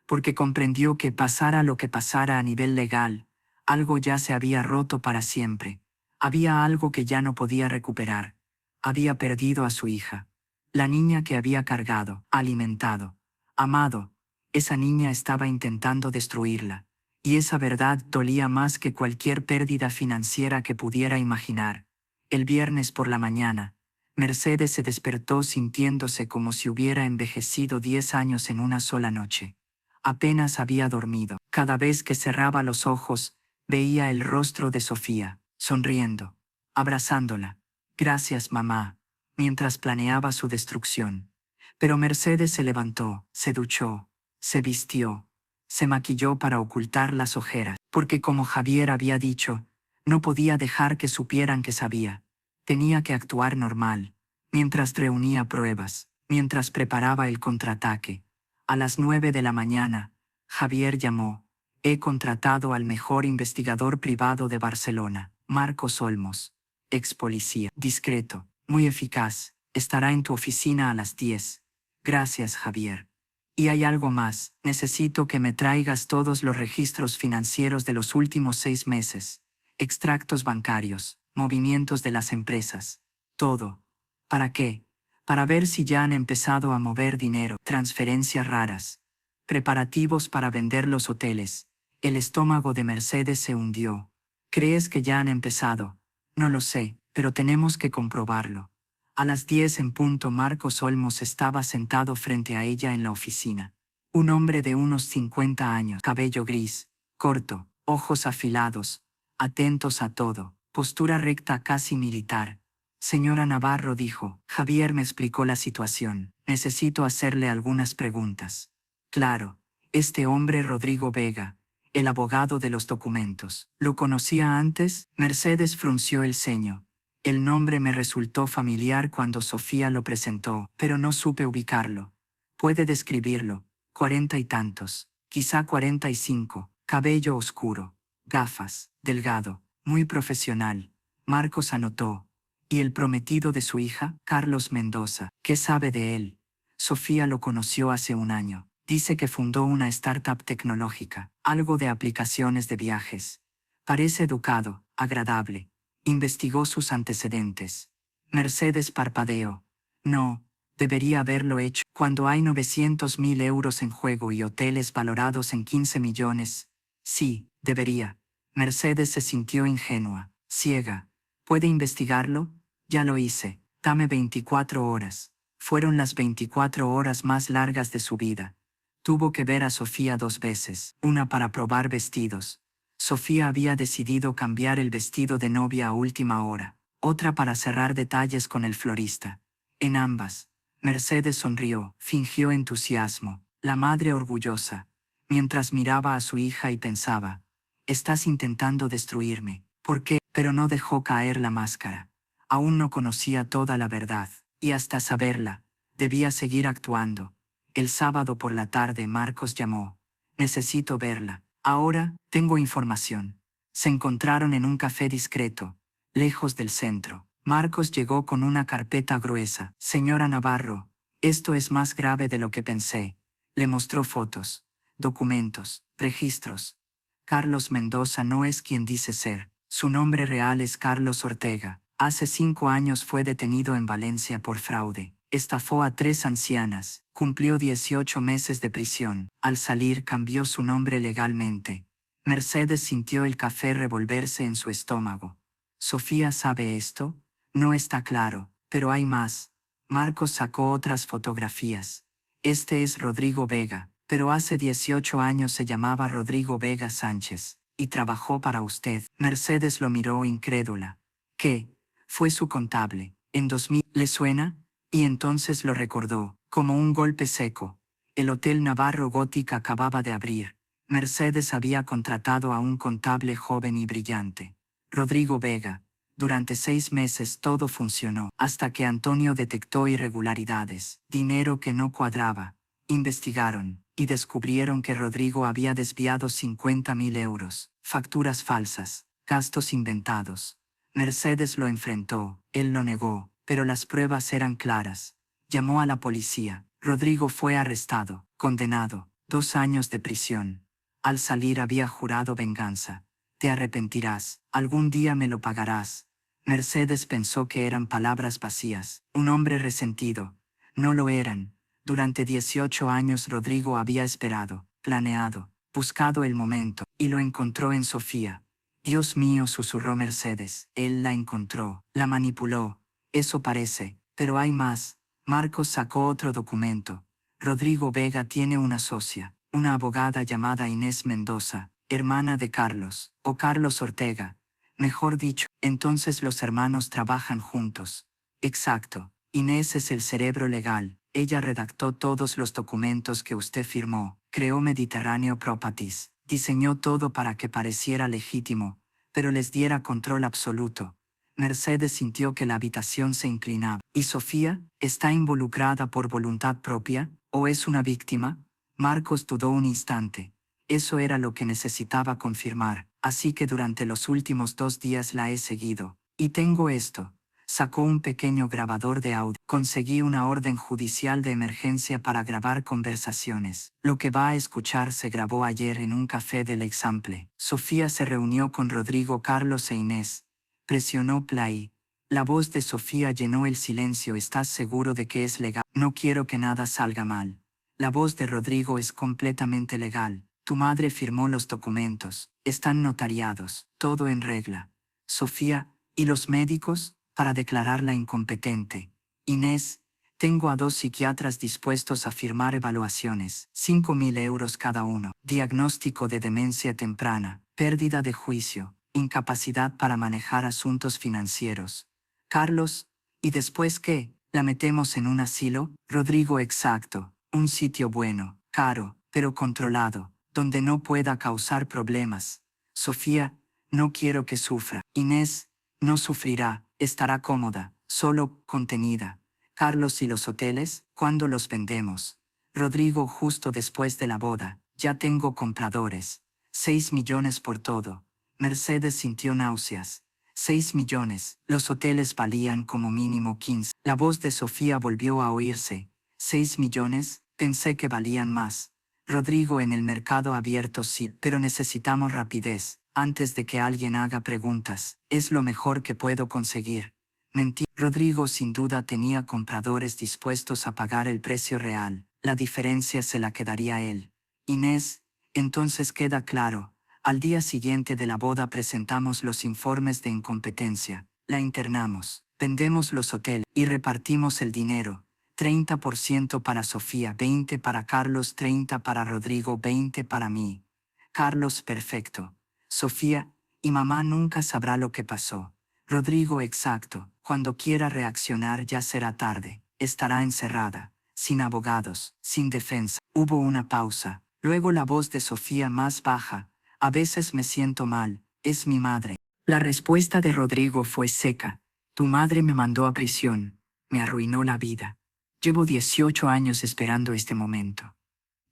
Porque comprendió que pasara lo que pasara a nivel legal, algo ya se había roto para siempre. Había algo que ya no podía recuperar. Había perdido a su hija. La niña que había cargado, alimentado, amado. Esa niña estaba intentando destruirla. Y esa verdad dolía más que cualquier pérdida financiera que pudiera imaginar. El viernes por la mañana, Mercedes se despertó sintiéndose como si hubiera envejecido 10 años en una sola noche. Apenas había dormido. Cada vez que cerraba los ojos, veía el rostro de Sofía, sonriendo, abrazándola. Gracias, mamá, mientras planeaba su destrucción. Pero Mercedes se levantó, se duchó, se vistió, se maquilló para ocultar las ojeras, porque como Javier había dicho, no podía dejar que supieran que sabía. Tenía que actuar normal, mientras reunía pruebas, mientras preparaba el contraataque. A las 9 de la mañana, Javier llamó. He contratado al mejor investigador privado de Barcelona, Marcos Olmos. Ex policía, discreto, muy eficaz. Estará en tu oficina a las 10. Gracias, Javier. Y hay algo más. Necesito que me traigas todos los registros financieros de los últimos 6 meses. Extractos bancarios, movimientos de las empresas. Todo. ¿Para qué? Para ver si ya han empezado a mover dinero, transferencias raras. Preparativos para vender los hoteles. El estómago de Mercedes se hundió. ¿Crees que ya han empezado? No lo sé, pero tenemos que comprobarlo. A las 10 en punto Marcos Olmos estaba sentado frente a ella en la oficina. Un hombre de unos 50 años, cabello gris, corto, ojos afilados, atentos a todo, postura recta casi militar. Señora Navarro, dijo. Javier me explicó la situación. Necesito hacerle algunas preguntas. Claro, este hombre Rodrigo Vega, el abogado de los documentos. ¿Lo conocía antes? Mercedes frunció el ceño. El nombre me resultó familiar cuando Sofía lo presentó, pero no supe ubicarlo. Puede describirlo. 40 y tantos, quizá 45, cabello oscuro, gafas, delgado, muy profesional. Marcos anotó. ¿Y el prometido de su hija, Carlos Mendoza? ¿Qué sabe de él? Sofía lo conoció hace un año. Dice que fundó una startup tecnológica, algo de aplicaciones de viajes. Parece educado, agradable. Investigó sus antecedentes. Mercedes parpadeó. No, debería haberlo hecho. Cuando hay 900.000 euros en juego y hoteles valorados en 15 millones. Sí, debería. Mercedes se sintió ingenua, ciega. ¿Puede investigarlo? Ya lo hice. Dame 24 horas. Fueron las 24 horas más largas de su vida. Tuvo que ver a Sofía 2 veces, una para probar vestidos. Sofía había decidido cambiar el vestido de novia a última hora, otra para cerrar detalles con el florista. En ambas, Mercedes sonrió, fingió entusiasmo, la madre orgullosa, mientras miraba a su hija y pensaba, estás intentando destruirme. ¿Por qué? Pero no dejó caer la máscara. Aún no conocía toda la verdad, y hasta saberla, debía seguir actuando. El sábado por la tarde Marcos llamó. Necesito verla. Ahora, tengo información. Se encontraron en un café discreto, lejos del centro. Marcos llegó con una carpeta gruesa. Señora Navarro, esto es más grave de lo que pensé. Le mostró fotos, documentos, registros. Carlos Mendoza no es quien dice ser. Su nombre real es Carlos Ortega. Hace 5 años fue detenido en Valencia por fraude. Estafó a 3 ancianas. Cumplió 18 meses de prisión. Al salir cambió su nombre legalmente. Mercedes sintió el café revolverse en su estómago. ¿Sofía sabe esto? No está claro, pero hay más. Marcos sacó otras fotografías. Este es Rodrigo Vega, pero hace 18 años se llamaba Rodrigo Vega Sánchez, y trabajó para usted. Mercedes lo miró incrédula. ¿Qué? Fue su contable. En 2000, ¿le suena? Y entonces lo recordó, como un golpe seco. El Hotel Navarro Gótica acababa de abrir. Mercedes había contratado a un contable joven y brillante. Rodrigo Vega. Durante 6 meses todo funcionó, hasta que Antonio detectó irregularidades, dinero que no cuadraba. Investigaron, y descubrieron que Rodrigo había desviado 50.000 euros, facturas falsas, gastos inventados. Mercedes lo enfrentó, él lo negó, pero las pruebas eran claras. Llamó a la policía. Rodrigo fue arrestado, condenado, 2 años de prisión. Al salir había jurado venganza. Te arrepentirás, algún día me lo pagarás. Mercedes pensó que eran palabras vacías. Un hombre resentido. No lo eran. Durante 18 años Rodrigo había esperado, planeado, buscado el momento, y lo encontró en Sofía. Dios mío, susurró Mercedes. Él la encontró, la manipuló. Eso parece, pero hay más. Marcos sacó otro documento. Rodrigo Vega tiene una socia, una abogada llamada Inés Mendoza, hermana de Carlos, o Carlos Ortega. Mejor dicho, entonces los hermanos trabajan juntos. Exacto. Inés es el cerebro legal, Ella redactó todos los documentos que usted firmó, creó Mediterráneo Properties, diseñó todo para que pareciera legítimo, pero les diera control absoluto. Mercedes sintió que la habitación se inclinaba. ¿Y Sofía está involucrada por voluntad propia, o es una víctima? Marcos dudó un instante. Eso era lo que necesitaba confirmar, así que durante los últimos 2 días la he seguido. Y tengo esto. Sacó un pequeño grabador de audio. Conseguí una orden judicial de emergencia para grabar conversaciones. Lo que va a escuchar se grabó ayer en un café del Example. Sofía se reunió con Rodrigo, Carlos e Inés. Presionó play. La voz de Sofía llenó el silencio. ¿Estás seguro de que es legal? No quiero que nada salga mal. La voz de Rodrigo es completamente legal. Tu madre firmó los documentos. Están notariados. Todo en regla. Sofía, ¿y los médicos? Para declararla incompetente. Inés, tengo a 2 psiquiatras dispuestos a firmar evaluaciones, 5.000 euros cada uno. Diagnóstico de demencia temprana, pérdida de juicio, incapacidad para manejar asuntos financieros. Carlos, ¿y después qué? ¿La metemos en un asilo? Rodrigo, exacto, un sitio bueno, caro, pero controlado, donde no pueda causar problemas. Sofía, no quiero que sufra. Inés, no sufrirá, estará cómoda, solo contenida. Carlos, ¿y los hoteles? ¿Cuándo los vendemos? Rodrigo, justo después de la boda. Ya tengo compradores. 6 millones por todo. Mercedes sintió náuseas. 6 millones. Los hoteles valían como mínimo 15. La voz de Sofía volvió a oírse. 6 millones, pensé que valían más. Rodrigo, en el mercado abierto sí, pero necesitamos rapidez. Antes de que alguien haga preguntas, es lo mejor que puedo conseguir. Mentí. Rodrigo sin duda tenía compradores dispuestos a pagar el precio real. La diferencia se la quedaría él. Inés, entonces queda claro. Al día siguiente de la boda presentamos los informes de incompetencia. La internamos. Vendemos los hoteles y repartimos el dinero. 30% para Sofía, 20 para Carlos, 30 para Rodrigo, 20 para mí. Carlos, perfecto. Sofía, y mamá nunca sabrá lo que pasó. Rodrigo, exacto. Cuando quiera reaccionar ya será tarde. Estará encerrada, sin abogados, sin defensa. Hubo una pausa. Luego la voz de Sofía más baja. A veces me siento mal. Es mi madre. La respuesta de Rodrigo fue seca. Tu madre me mandó a prisión. Me arruinó la vida. Llevo 18 años esperando este momento.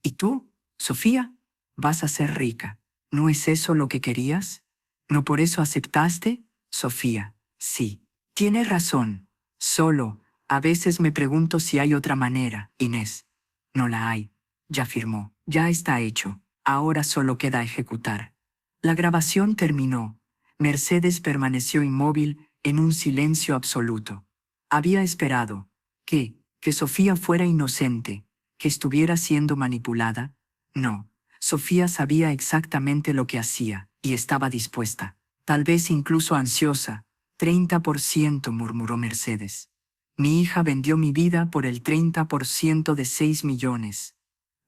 ¿Y tú, Sofía? Vas a ser rica. ¿No es eso lo que querías? ¿No por eso aceptaste? Sofía, sí. Tienes razón. Solo, a veces me pregunto si hay otra manera. Inés, no la hay. Ya firmó. Ya está hecho. Ahora solo queda ejecutar. La grabación terminó. Mercedes permaneció inmóvil, en un silencio absoluto. Había esperado que Sofía fuera inocente, que estuviera siendo manipulada. No, Sofía sabía exactamente lo que hacía, y estaba dispuesta, tal vez incluso ansiosa. 30%, murmuró Mercedes. Mi hija vendió mi vida por el 30% de 6 millones.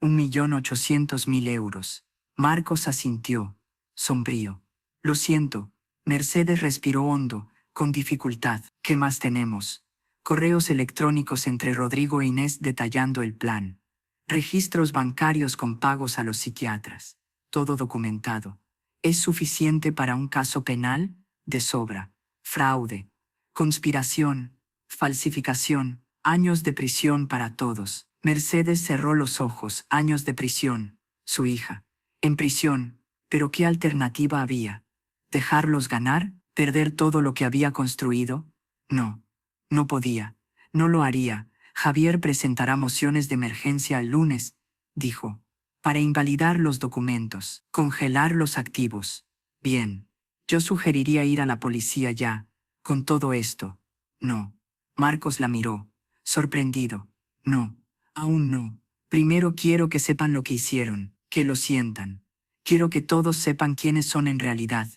1.800.000 euros. Marcos asintió, sombrío. Lo siento. Mercedes respiró hondo, con dificultad. ¿Qué más tenemos? Correos electrónicos entre Rodrigo e Inés detallando el plan. Registros bancarios con pagos a los psiquiatras. Todo documentado. ¿Es suficiente para un caso penal? De sobra. Fraude. Conspiración. Falsificación. Años de prisión para todos. Mercedes cerró los ojos. Años de prisión. Su hija. En prisión. ¿Pero qué alternativa había? ¿Dejarlos ganar? ¿Perder todo lo que había construido? No. No podía. No lo haría. Javier presentará mociones de emergencia el lunes, dijo, para invalidar los documentos, congelar los activos. Bien. Yo sugeriría ir a la policía ya, con todo esto. No. Marcos la miró, sorprendido. No, aún no. Primero quiero que sepan lo que hicieron, que lo sientan. Quiero que todos sepan quiénes son en realidad.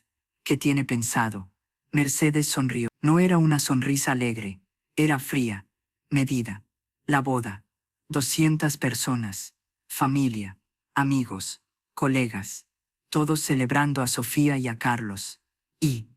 ¿Qué tiene pensado? Mercedes sonrió. No era una sonrisa alegre, era fría, medida. La boda. 200 personas. Familia, amigos, colegas. Todos celebrando a Sofía y a Carlos. Y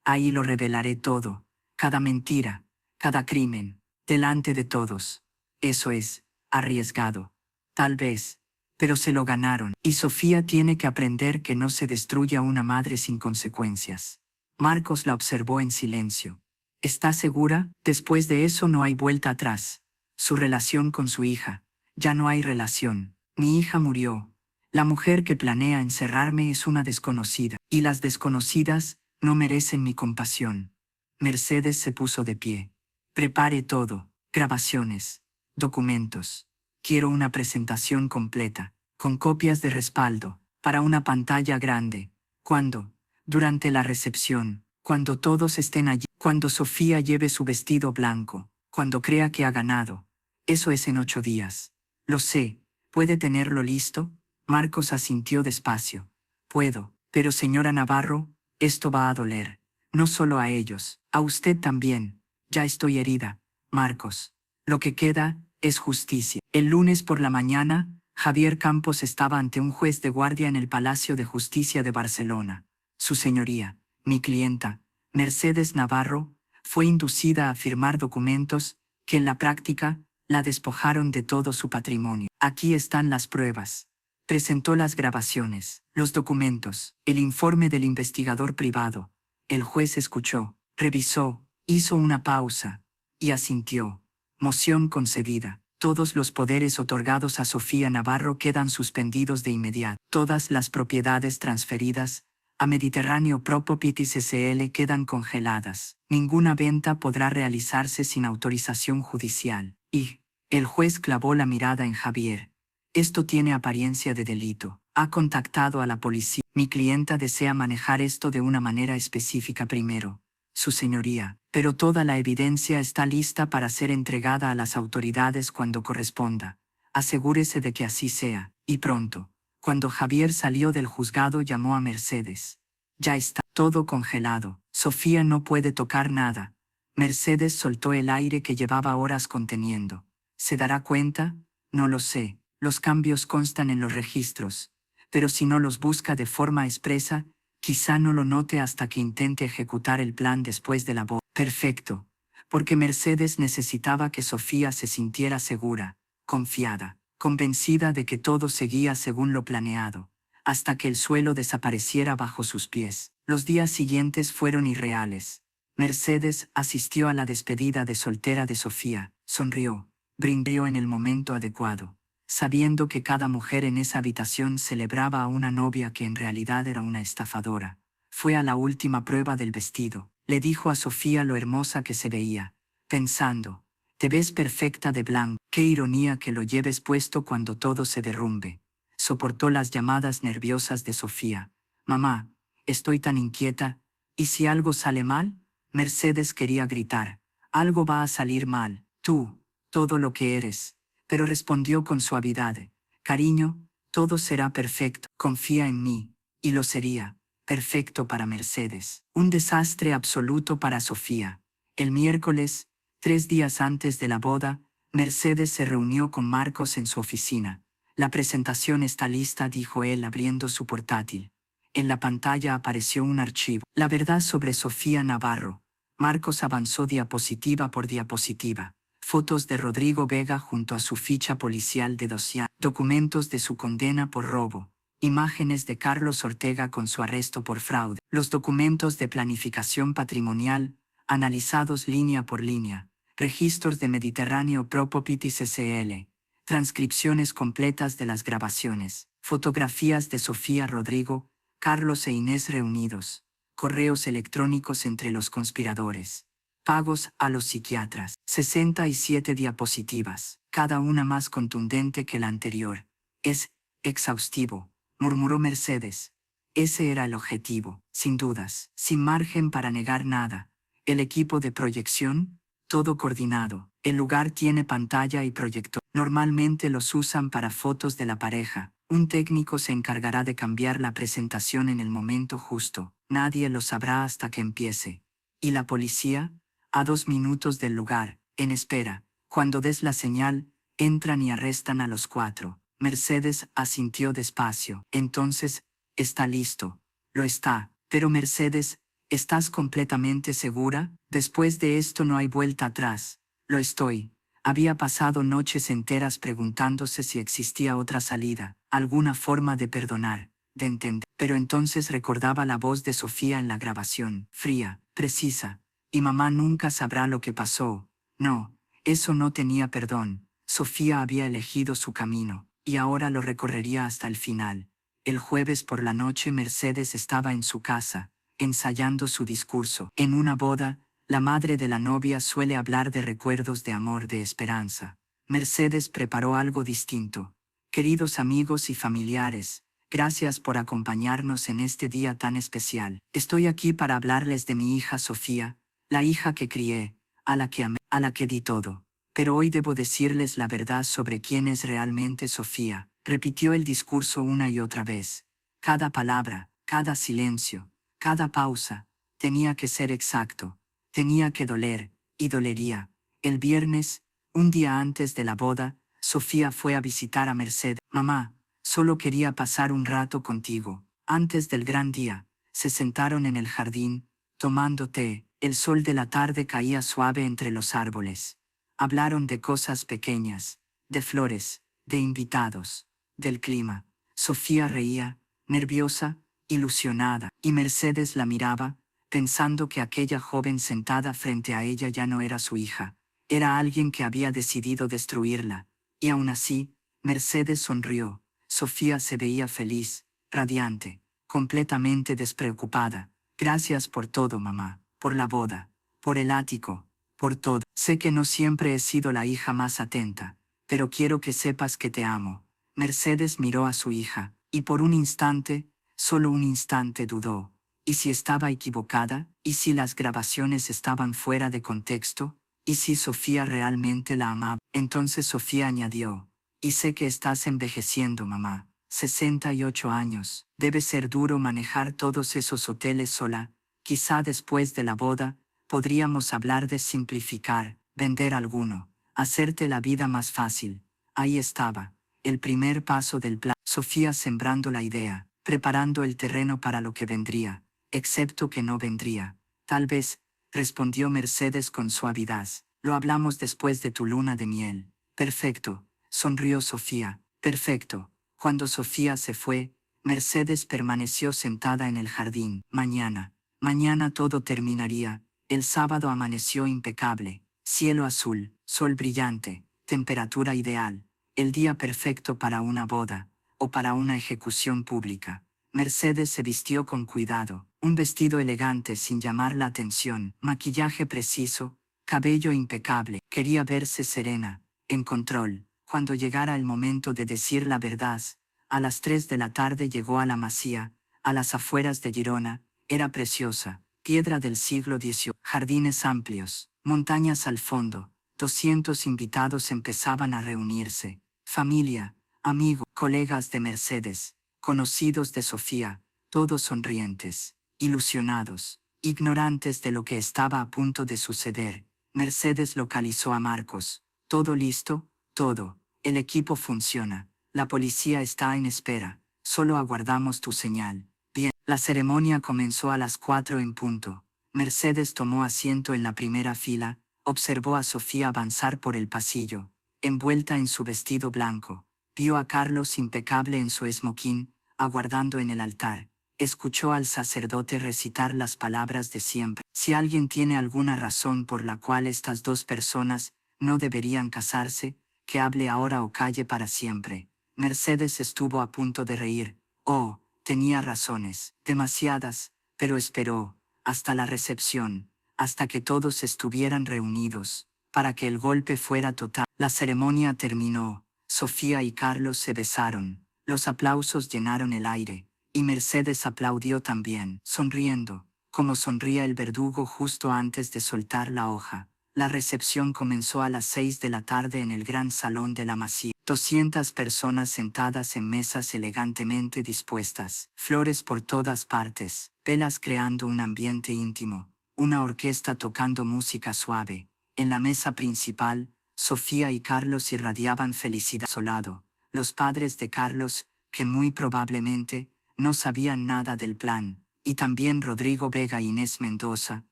ahí lo revelaré todo, cada mentira, cada crimen, delante de todos. Eso es, Arriesgado. Tal vez. Pero se lo ganaron. Y Sofía tiene que aprender que no se destruya una madre sin consecuencias. Marcos la observó en silencio. ¿Está segura? Después de eso no hay vuelta atrás. Su relación con su hija. Ya no hay relación. Mi hija murió. La mujer que planea encerrarme es una desconocida. Y las desconocidas no merecen mi compasión. Mercedes se puso de pie. Prepare todo. Grabaciones. Documentos. Quiero una presentación completa, con copias de respaldo, para una pantalla grande. ¿Cuándo? Durante la recepción, cuando todos estén allí, cuando Sofía lleve su vestido blanco, cuando crea que ha ganado. Eso es en 8 días. Lo sé. ¿Puede tenerlo listo? Marcos asintió despacio. Puedo, pero señora Navarro, esto va a doler. No solo a ellos, a usted también. Ya estoy herida, Marcos. Lo que queda es justicia. El lunes por la mañana, Javier Campos estaba ante un juez de guardia en el Palacio de Justicia de Barcelona. Su señoría, mi clienta, Mercedes Navarro, fue inducida a firmar documentos que en la práctica la despojaron de todo su patrimonio. Aquí están las pruebas. Presentó las grabaciones, los documentos, el informe del investigador privado. El juez escuchó, revisó, hizo una pausa y asintió. Moción concedida. Todos los poderes otorgados a Sofía Navarro quedan suspendidos de inmediato. Todas las propiedades transferidas a Mediterráneo Properties SL quedan congeladas. Ninguna venta podrá realizarse sin autorización judicial. Y el juez clavó la mirada en Javier. Esto tiene apariencia de delito. Ha contactado a la policía. Mi clienta desea manejar esto de una manera específica primero. Su señoría, pero toda la evidencia está lista para ser entregada a las autoridades cuando corresponda. Asegúrese de que así sea, y pronto. Cuando Javier salió del juzgado llamó a Mercedes. Ya está todo congelado. Sofía no puede tocar nada. Mercedes soltó el aire que llevaba horas conteniendo. ¿Se dará cuenta? No lo sé. Los cambios constan en los registros. Pero si no los busca de forma expresa, quizá no lo note hasta que intente ejecutar el plan después de la boda. Perfecto. Porque Mercedes necesitaba que Sofía se sintiera segura, confiada, convencida de que todo seguía según lo planeado, hasta que el suelo desapareciera bajo sus pies. Los días siguientes fueron irreales. Mercedes asistió a la despedida de soltera de Sofía, sonrió, brindó en el momento adecuado, sabiendo que cada mujer en esa habitación celebraba a una novia que en realidad era una estafadora. Fue a la última prueba del vestido. Le dijo a Sofía lo hermosa que se veía, pensando, te ves perfecta de blanco. Qué ironía que lo lleves puesto cuando todo se derrumbe. Soportó las llamadas nerviosas de Sofía. Mamá, estoy tan inquieta. ¿Y si algo sale mal? Mercedes quería gritar. Algo va a salir mal. Tú, todo lo que eres. Pero respondió con suavidad. Cariño, todo será perfecto. Confía en mí. Y lo sería. Perfecto para Mercedes. Un desastre absoluto para Sofía. El miércoles, 3 días antes de la boda, Mercedes se reunió con Marcos en su oficina. La presentación está lista, dijo él abriendo su portátil. En la pantalla apareció un archivo. La verdad sobre Sofía Navarro. Marcos avanzó diapositiva por diapositiva. Fotos de Rodrigo Vega junto a su ficha policial de dossier. Documentos de su condena por robo. Imágenes de Carlos Ortega con su arresto por fraude. Los documentos de planificación patrimonial, analizados línea por línea. Registros de Mediterráneo Properties SL. Transcripciones completas de las grabaciones. Fotografías de Sofía Rodrigo, Carlos e Inés reunidos. Correos electrónicos entre los conspiradores. Pagos a los psiquiatras. 67 diapositivas, cada una más contundente que la anterior. Es exhaustivo, murmuró Mercedes. Ese era el objetivo, sin dudas, sin margen para negar nada. El equipo de proyección, todo coordinado. El lugar tiene pantalla y proyector. Normalmente los usan para fotos de la pareja. Un técnico se encargará de cambiar la presentación en el momento justo. Nadie lo sabrá hasta que empiece. ¿Y la policía? A 2 minutos del lugar, en espera. Cuando des la señal, entran y arrestan a los 4. Mercedes asintió despacio. Entonces, está listo. Lo está. Pero Mercedes, ¿estás completamente segura? Después de esto no hay vuelta atrás. Lo estoy. Había pasado noches enteras preguntándose si existía otra salida, alguna forma de perdonar, de entender. Pero entonces recordaba la voz de Sofía en la grabación, fría, precisa. Y mamá nunca sabrá lo que pasó. No, eso no tenía perdón. Sofía había elegido su camino, y ahora lo recorrería hasta el final. El jueves por la noche Mercedes estaba en su casa, ensayando su discurso. En una boda, la madre de la novia suele hablar de recuerdos de amor, de esperanza. Mercedes preparó algo distinto. Queridos amigos y familiares, gracias por acompañarnos en este día tan especial. Estoy aquí para hablarles de mi hija Sofía, la hija que crié, a la que amé, a la que di todo. Pero hoy debo decirles la verdad sobre quién es realmente Sofía. Repitió el discurso una y otra vez. Cada palabra, cada silencio, cada pausa, tenía que ser exacto. Tenía que doler, y dolería. El viernes, un día antes de la boda, Sofía fue a visitar a Mercedes. Mamá, solo quería pasar un rato contigo. Antes del gran día, se sentaron en el jardín, tomando té. El sol de la tarde caía suave entre los árboles. Hablaron de cosas pequeñas, de flores, de invitados, del clima. Sofía reía, nerviosa, ilusionada, y Mercedes la miraba, pensando que aquella joven sentada frente a ella ya no era su hija, era alguien que había decidido destruirla, y aún así, Mercedes sonrió. Sofía se veía feliz, radiante, completamente despreocupada. Gracias por todo, mamá, por la boda, por el ático, por todo. Sé que no siempre he sido la hija más atenta, pero quiero que sepas que te amo. Mercedes miró a su hija, y por un instante, solo un instante dudó. ¿Y si estaba equivocada? ¿Y si las grabaciones estaban fuera de contexto? ¿Y si Sofía realmente la amaba? Entonces Sofía añadió, y sé que estás envejeciendo, mamá. 68 años. Debe ser duro manejar todos esos hoteles sola. Quizá después de la boda, podríamos hablar de simplificar, vender alguno, hacerte la vida más fácil. Ahí estaba, el primer paso del plan. Sofía sembrando la idea, preparando el terreno para lo que vendría, excepto que no vendría. Tal vez, respondió Mercedes con suavidad. Lo hablamos después de tu luna de miel. Perfecto, sonrió Sofía. Perfecto. Cuando Sofía se fue, Mercedes permaneció sentada en el jardín. Mañana todo terminaría. El sábado amaneció impecable. Cielo azul, sol brillante, temperatura ideal. El día perfecto para una boda, o para una ejecución pública. Mercedes se vistió con cuidado, un vestido elegante sin llamar la atención, maquillaje preciso, cabello impecable. Quería verse serena, en control. Cuando llegara el momento de decir la verdad, a las 3 de la tarde llegó a la Masía, a las afueras de Girona. Era preciosa, piedra del siglo XVIII, jardines amplios, montañas al fondo. 200 invitados empezaban a reunirse, familia, amigos, colegas de Mercedes, conocidos de Sofía, todos sonrientes, ilusionados, ignorantes de lo que estaba a punto de suceder. Mercedes localizó a Marcos. ¿Todo listo? Todo. El equipo funciona. La policía está en espera. Solo aguardamos tu señal. Bien. La ceremonia comenzó a las 4 en punto. Mercedes tomó asiento en la primera fila, observó a Sofía avanzar por el pasillo, envuelta en su vestido blanco. Vio a Carlos impecable en su esmoquín, aguardando en el altar. Escuchó al sacerdote recitar las palabras de siempre. Si alguien tiene alguna razón por la cual estas dos personas no deberían casarse, que hable ahora o calle para siempre. Mercedes estuvo a punto de reír. Oh, tenía razones, demasiadas, pero esperó, hasta la recepción, hasta que todos estuvieran reunidos, para que el golpe fuera total. La ceremonia terminó. Sofía y Carlos se besaron. Los aplausos llenaron el aire, y Mercedes aplaudió también, sonriendo, como sonría el verdugo justo antes de soltar la hoja. La recepción comenzó a las 6 de la tarde en el gran salón de la Masía. 200 personas sentadas en mesas elegantemente dispuestas, flores por todas partes, velas creando un ambiente íntimo, una orquesta tocando música suave. En la mesa principal, Sofía y Carlos irradiaban felicidad. Solado, los padres de Carlos, que muy probablemente no sabían nada del plan, y también Rodrigo Vega e Inés Mendoza,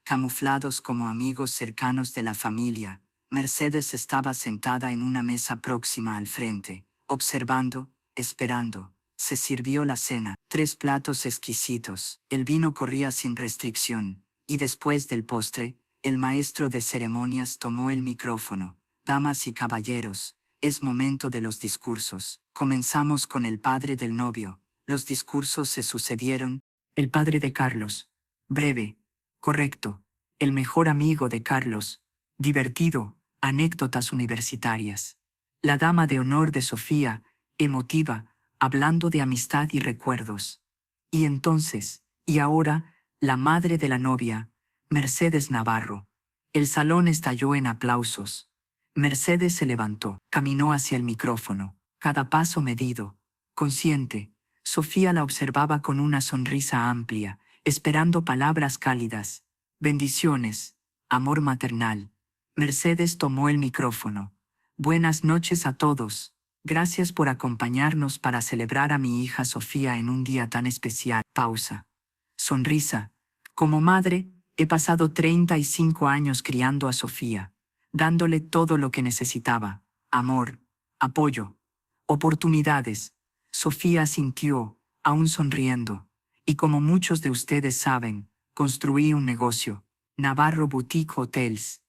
camuflados como amigos cercanos de la familia, Mercedes estaba sentada en una mesa próxima al frente, observando, esperando. Se sirvió la cena, 3 platos exquisitos. El vino corría sin restricción, y después del postre, el maestro de ceremonias tomó el micrófono. Damas y caballeros, es momento de los discursos. Comenzamos con el padre del novio. Los discursos se sucedieron. El padre de Carlos. Breve. Correcto. El mejor amigo de Carlos. Divertido. Anécdotas universitarias. La dama de honor de Sofía. Emotiva, hablando de amistad y recuerdos. Y entonces, y ahora, la madre de la novia, Mercedes Navarro. El salón estalló en aplausos. Mercedes se levantó, caminó hacia el micrófono, cada paso medido, consciente. Sofía la observaba con una sonrisa amplia, esperando palabras cálidas. Bendiciones, amor maternal. Mercedes tomó el micrófono. Buenas noches a todos. Gracias por acompañarnos para celebrar a mi hija Sofía en un día tan especial. Pausa. Sonrisa. Como madre, he pasado 35 años criando a Sofía, dándole todo lo que necesitaba: amor, apoyo, oportunidades. Sofía sintió, aún sonriendo. Y como muchos de ustedes saben, construí un negocio. Navarro Boutique Hotels.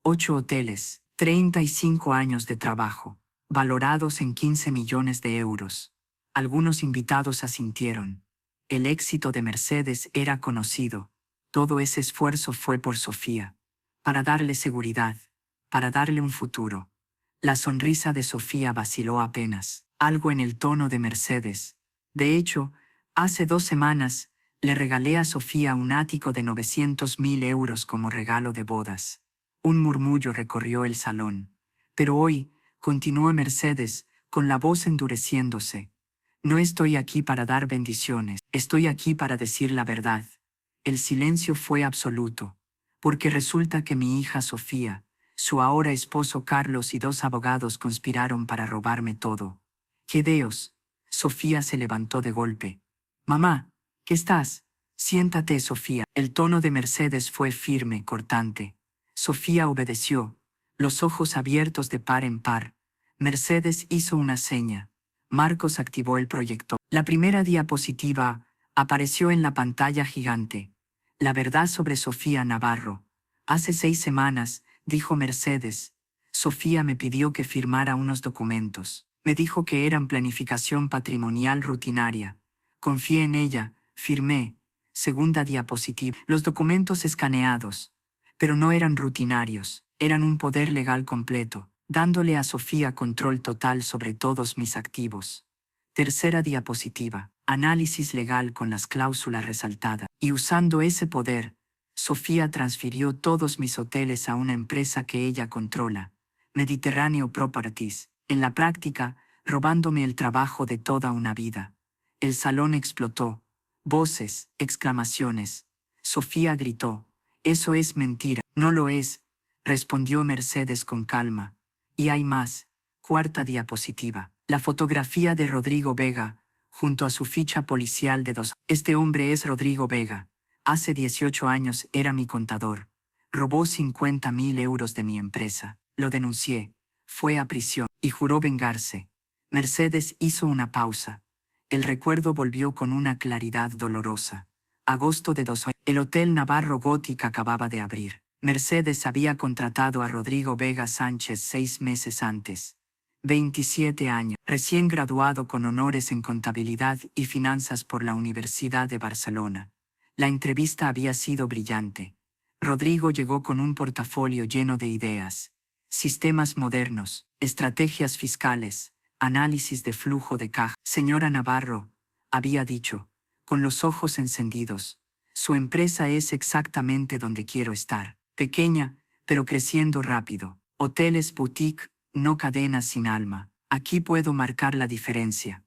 8 hoteles, 35 años de trabajo, valorados en 15 millones de euros. Algunos invitados asintieron. El éxito de Mercedes era conocido. Todo ese esfuerzo fue por Sofía, para darle seguridad, para darle un futuro. La sonrisa de Sofía vaciló apenas. Algo en el tono de Mercedes. De hecho, hace 2 semanas, le regalé a Sofía un ático de 900.000 euros como regalo de bodas. Un murmullo recorrió el salón. Pero hoy, continuó Mercedes, con la voz endureciéndose, no estoy aquí para dar bendiciones, estoy aquí para decir la verdad. El silencio fue absoluto, porque resulta que mi hija Sofía, su ahora esposo Carlos y 2 abogados conspiraron para robarme todo. ¡Quedeos! Sofía se levantó de golpe. Mamá, ¿qué estás? Siéntate, Sofía. El tono de Mercedes fue firme, cortante. Sofía obedeció, los ojos abiertos de par en par. Mercedes hizo una seña. Marcos activó el proyector. La primera diapositiva apareció en la pantalla gigante. La verdad sobre Sofía Navarro. Hace 6 semanas, dijo Mercedes, Sofía me pidió que firmara unos documentos. Me dijo que eran planificación patrimonial rutinaria. Confié en ella, firmé. Segunda diapositiva. Los documentos escaneados. Pero no eran rutinarios, eran un poder legal completo, dándole a Sofía control total sobre todos mis activos. Tercera diapositiva. Análisis legal con las cláusulas resaltadas. Y usando ese poder, Sofía transfirió todos mis hoteles a una empresa que ella controla, Mediterráneo Properties, en la práctica, robándome el trabajo de toda una vida. El salón explotó. Voces, exclamaciones. Sofía gritó. Eso es mentira. No lo es, respondió Mercedes con calma. Y hay más. Cuarta diapositiva. La fotografía de Rodrigo Vega, junto a su ficha policial de 2. Este hombre es Rodrigo Vega. Hace 18 años era mi contador. Robó 50.000 euros de mi empresa. Lo denuncié. Fue a prisión y juró vengarse. Mercedes hizo una pausa. El recuerdo volvió con una claridad dolorosa. Agosto de 2000. El Hotel Navarro Gothic acababa de abrir. Mercedes había contratado a Rodrigo Vega Sánchez 6 meses antes. 27 años, recién graduado con honores en contabilidad y finanzas por la Universidad de Barcelona. La entrevista había sido brillante. Rodrigo llegó con un portafolio lleno de ideas. Sistemas modernos, estrategias fiscales, análisis de flujo de caja. Señora Navarro, había dicho, con los ojos encendidos, su empresa es exactamente donde quiero estar. Pequeña, pero creciendo rápido. Hoteles boutique, no cadenas sin alma. Aquí puedo marcar la diferencia.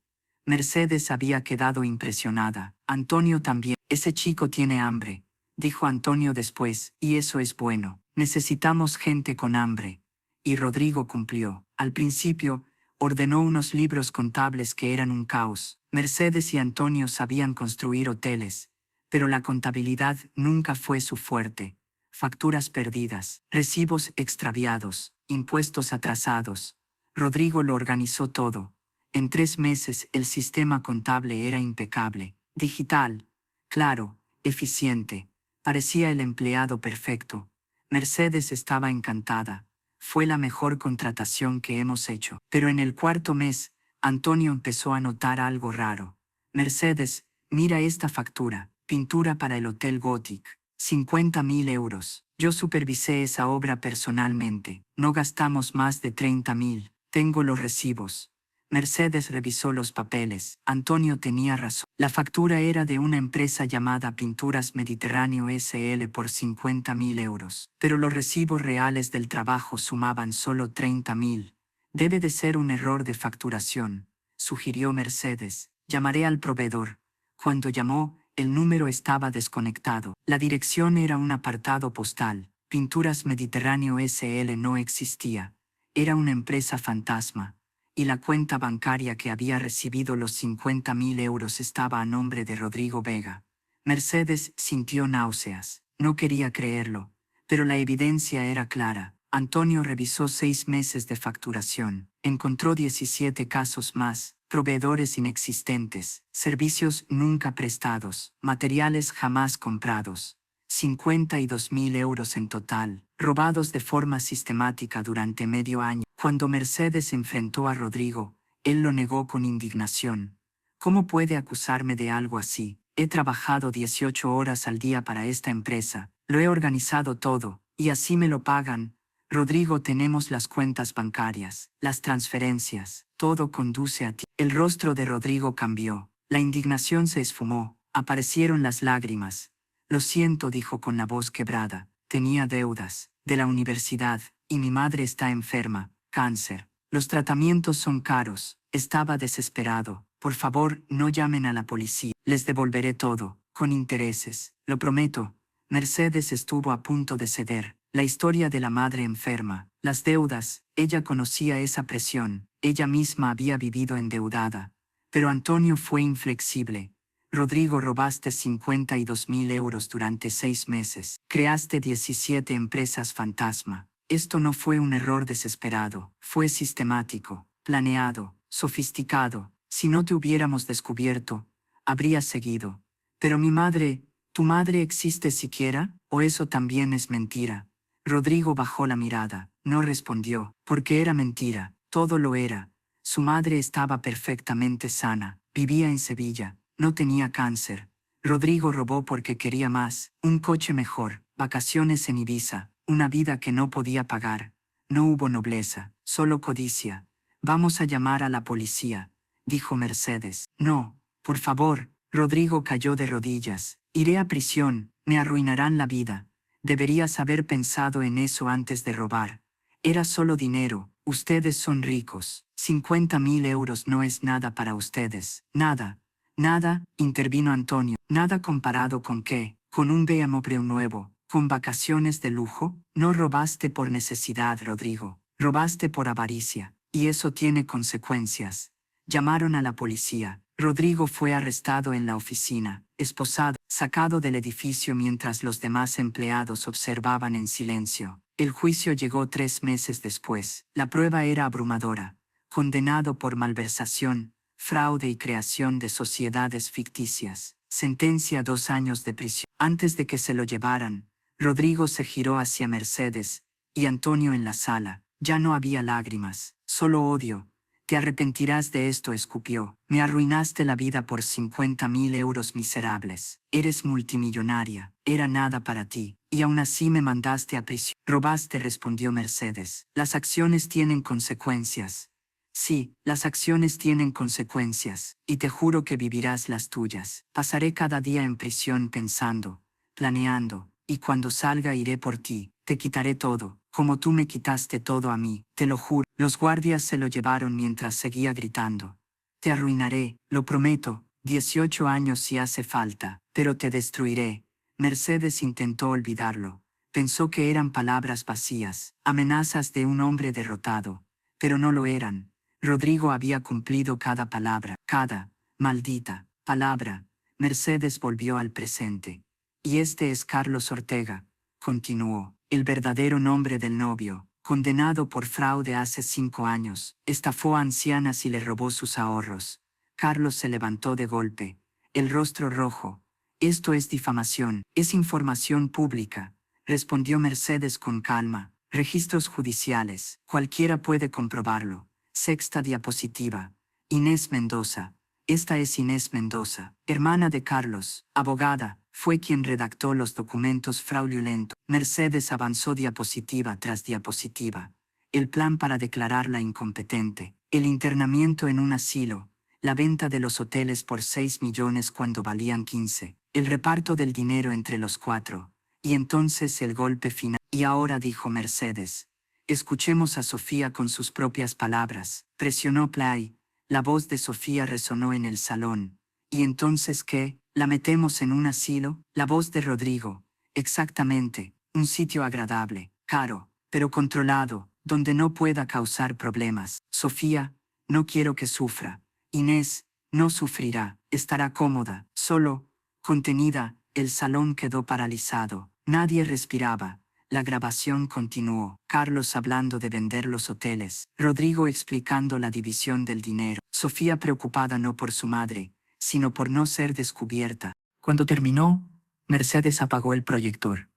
Mercedes había quedado impresionada. Antonio también. Ese chico tiene hambre, dijo Antonio después, y eso es bueno. Necesitamos gente con hambre. Y Rodrigo cumplió. Al principio, ordenó unos libros contables que eran un caos. Mercedes y Antonio sabían construir hoteles, pero la contabilidad nunca fue su fuerte. Facturas perdidas, recibos extraviados, impuestos atrasados. Rodrigo lo organizó todo. En 3 meses el sistema contable era impecable, digital, claro, eficiente. Parecía el empleado perfecto. Mercedes estaba encantada. Fue la mejor contratación que hemos hecho. Pero en el 4.º mes, Antonio empezó a notar algo raro. Mercedes, mira esta factura. Pintura para el Hotel Gothic. 50.000 euros. Yo supervisé esa obra personalmente. No gastamos más de 30.000. Tengo los recibos. Mercedes revisó los papeles. Antonio tenía razón. La factura era de una empresa llamada Pinturas Mediterráneo S.L. por 50.000 euros. Pero los recibos reales del trabajo sumaban solo 30.000. Debe de ser un error de facturación, sugirió Mercedes. Llamaré al proveedor. Cuando llamó, el número estaba desconectado. La dirección era un apartado postal. Pinturas Mediterráneo S.L. no existía. Era una empresa fantasma. Y la cuenta bancaria que había recibido los 50.000 euros estaba a nombre de Rodrigo Vega. Mercedes sintió náuseas. No quería creerlo. Pero la evidencia era clara. Antonio revisó 6 meses de facturación. Encontró 17 casos más. Proveedores inexistentes, servicios nunca prestados, materiales jamás comprados. 52.000 euros en total, robados de forma sistemática durante medio año. Cuando Mercedes enfrentó a Rodrigo, él lo negó con indignación. ¿Cómo puede acusarme de algo así? He trabajado 18 horas al día para esta empresa, lo he organizado todo, y así me lo pagan. Rodrigo, tenemos las cuentas bancarias, las transferencias, todo conduce a ti. El rostro de Rodrigo cambió, la indignación se esfumó, aparecieron las lágrimas. Lo siento, dijo con la voz quebrada, tenía deudas, de la universidad, y mi madre está enferma, cáncer. Los tratamientos son caros, estaba desesperado. Por favor, no llamen a la policía, les devolveré todo, con intereses, lo prometo. Mercedes estuvo a punto de ceder. La historia de la madre enferma, las deudas, ella conocía esa presión, ella misma había vivido endeudada. Pero Antonio fue inflexible. Rodrigo, robaste 52.000 euros durante 6 meses. Creaste 17 empresas fantasma. Esto no fue un error desesperado, fue sistemático, planeado, sofisticado. Si no te hubiéramos descubierto, habrías seguido. Pero mi madre, ¿tu madre existe siquiera? ¿O eso también es mentira? Rodrigo bajó la mirada, no respondió, porque era mentira, todo lo era. Su madre estaba perfectamente sana, vivía en Sevilla, no tenía cáncer. Rodrigo robó porque quería más, un coche mejor, vacaciones en Ibiza, una vida que no podía pagar. No hubo nobleza, solo codicia. Vamos a llamar a la policía, dijo Mercedes. No, por favor. Rodrigo cayó de rodillas. Iré a prisión, me arruinarán la vida. Deberías haber pensado en eso antes de robar. Era solo dinero, ustedes son ricos. 50.000 euros no es nada para ustedes. Nada, nada, intervino Antonio. Nada comparado con qué, con un BMW nuevo, con vacaciones de lujo. No robaste por necesidad, Rodrigo. Robaste por avaricia, y eso tiene consecuencias. Llamaron a la policía. Rodrigo fue arrestado en la oficina, esposado, sacado del edificio mientras los demás empleados observaban en silencio. El juicio llegó 3 meses después. La prueba era abrumadora. Condenado por malversación, fraude y creación de sociedades ficticias. Sentencia 2 años de prisión. Antes de que se lo llevaran, Rodrigo se giró hacia Mercedes y Antonio en la sala. Ya no había lágrimas, solo odio. Te arrepentirás de esto, escupió. Me arruinaste la vida por 50.000 euros miserables. Eres multimillonaria, era nada para ti, y aún así me mandaste a prisión. Robaste, respondió Mercedes. Las acciones tienen consecuencias. Sí, las acciones tienen consecuencias, y te juro que vivirás las tuyas. Pasaré cada día en prisión pensando, planeando, y cuando salga iré por ti, te quitaré todo. Como tú me quitaste todo a mí, te lo juro. Los guardias se lo llevaron mientras seguía gritando. Te arruinaré, lo prometo, 18 años si hace falta, pero te destruiré. Mercedes intentó olvidarlo. Pensó que eran palabras vacías, amenazas de un hombre derrotado, pero no lo eran. Rodrigo había cumplido cada palabra, cada maldita palabra. Mercedes volvió al presente. Y este es Carlos Ortega, continuó, el verdadero nombre del novio. condenado por fraude hace 5 años, estafó a ancianas y le robó sus ahorros. Carlos se levantó de golpe, el rostro rojo. Esto es difamación, es información pública, respondió Mercedes con calma. Registros judiciales, cualquiera puede comprobarlo. Sexta diapositiva. Inés Mendoza. Esta es Inés Mendoza, hermana de Carlos, abogada, fue quien redactó los documentos fraudulentos. Mercedes avanzó diapositiva tras diapositiva. El plan para declararla incompetente, el internamiento en un asilo, la venta de los hoteles por 6 millones cuando valían 15, el reparto del dinero entre los 4, y entonces el golpe final. Y ahora, dijo Mercedes, escuchemos a Sofía con sus propias palabras. Presionó play. La voz de Sofía resonó en el salón. ¿Y entonces qué? ¿La metemos en un asilo? La voz de Rodrigo. Exactamente, un sitio agradable, caro, pero controlado, donde no pueda causar problemas. Sofía, no quiero que sufra. Inés, no sufrirá, estará cómoda, solo, contenida. El salón quedó paralizado. Nadie respiraba. La grabación continuó. Carlos hablando de vender los hoteles. Rodrigo explicando la división del dinero. Sofía preocupada no por su madre, sino por no ser descubierta. Cuando terminó, Mercedes apagó el proyector.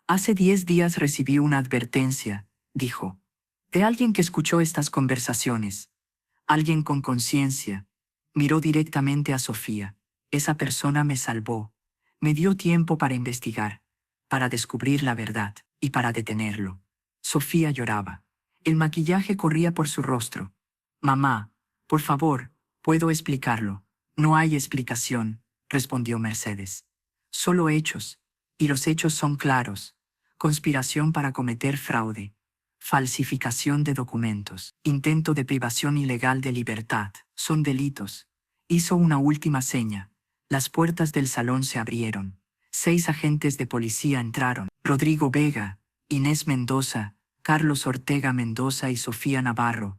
Hace 10 días recibí una advertencia, dijo, de alguien que escuchó estas conversaciones. Alguien con conciencia. Miró directamente a Sofía. Esa persona me salvó. Me dio tiempo para investigar, para descubrir la verdad y para detenerlo. Sofía lloraba. El maquillaje corría por su rostro. Mamá, por favor, puedo explicarlo. No hay explicación, respondió Mercedes. Solo hechos, y los hechos son claros. Conspiración para cometer fraude. Falsificación de documentos. Intento de privación ilegal de libertad. Son delitos. Hizo una última seña. Las puertas del salón se abrieron. 6 agentes de policía entraron. Rodrigo Vega, Inés Mendoza, Carlos Ortega Mendoza y Sofía Navarro.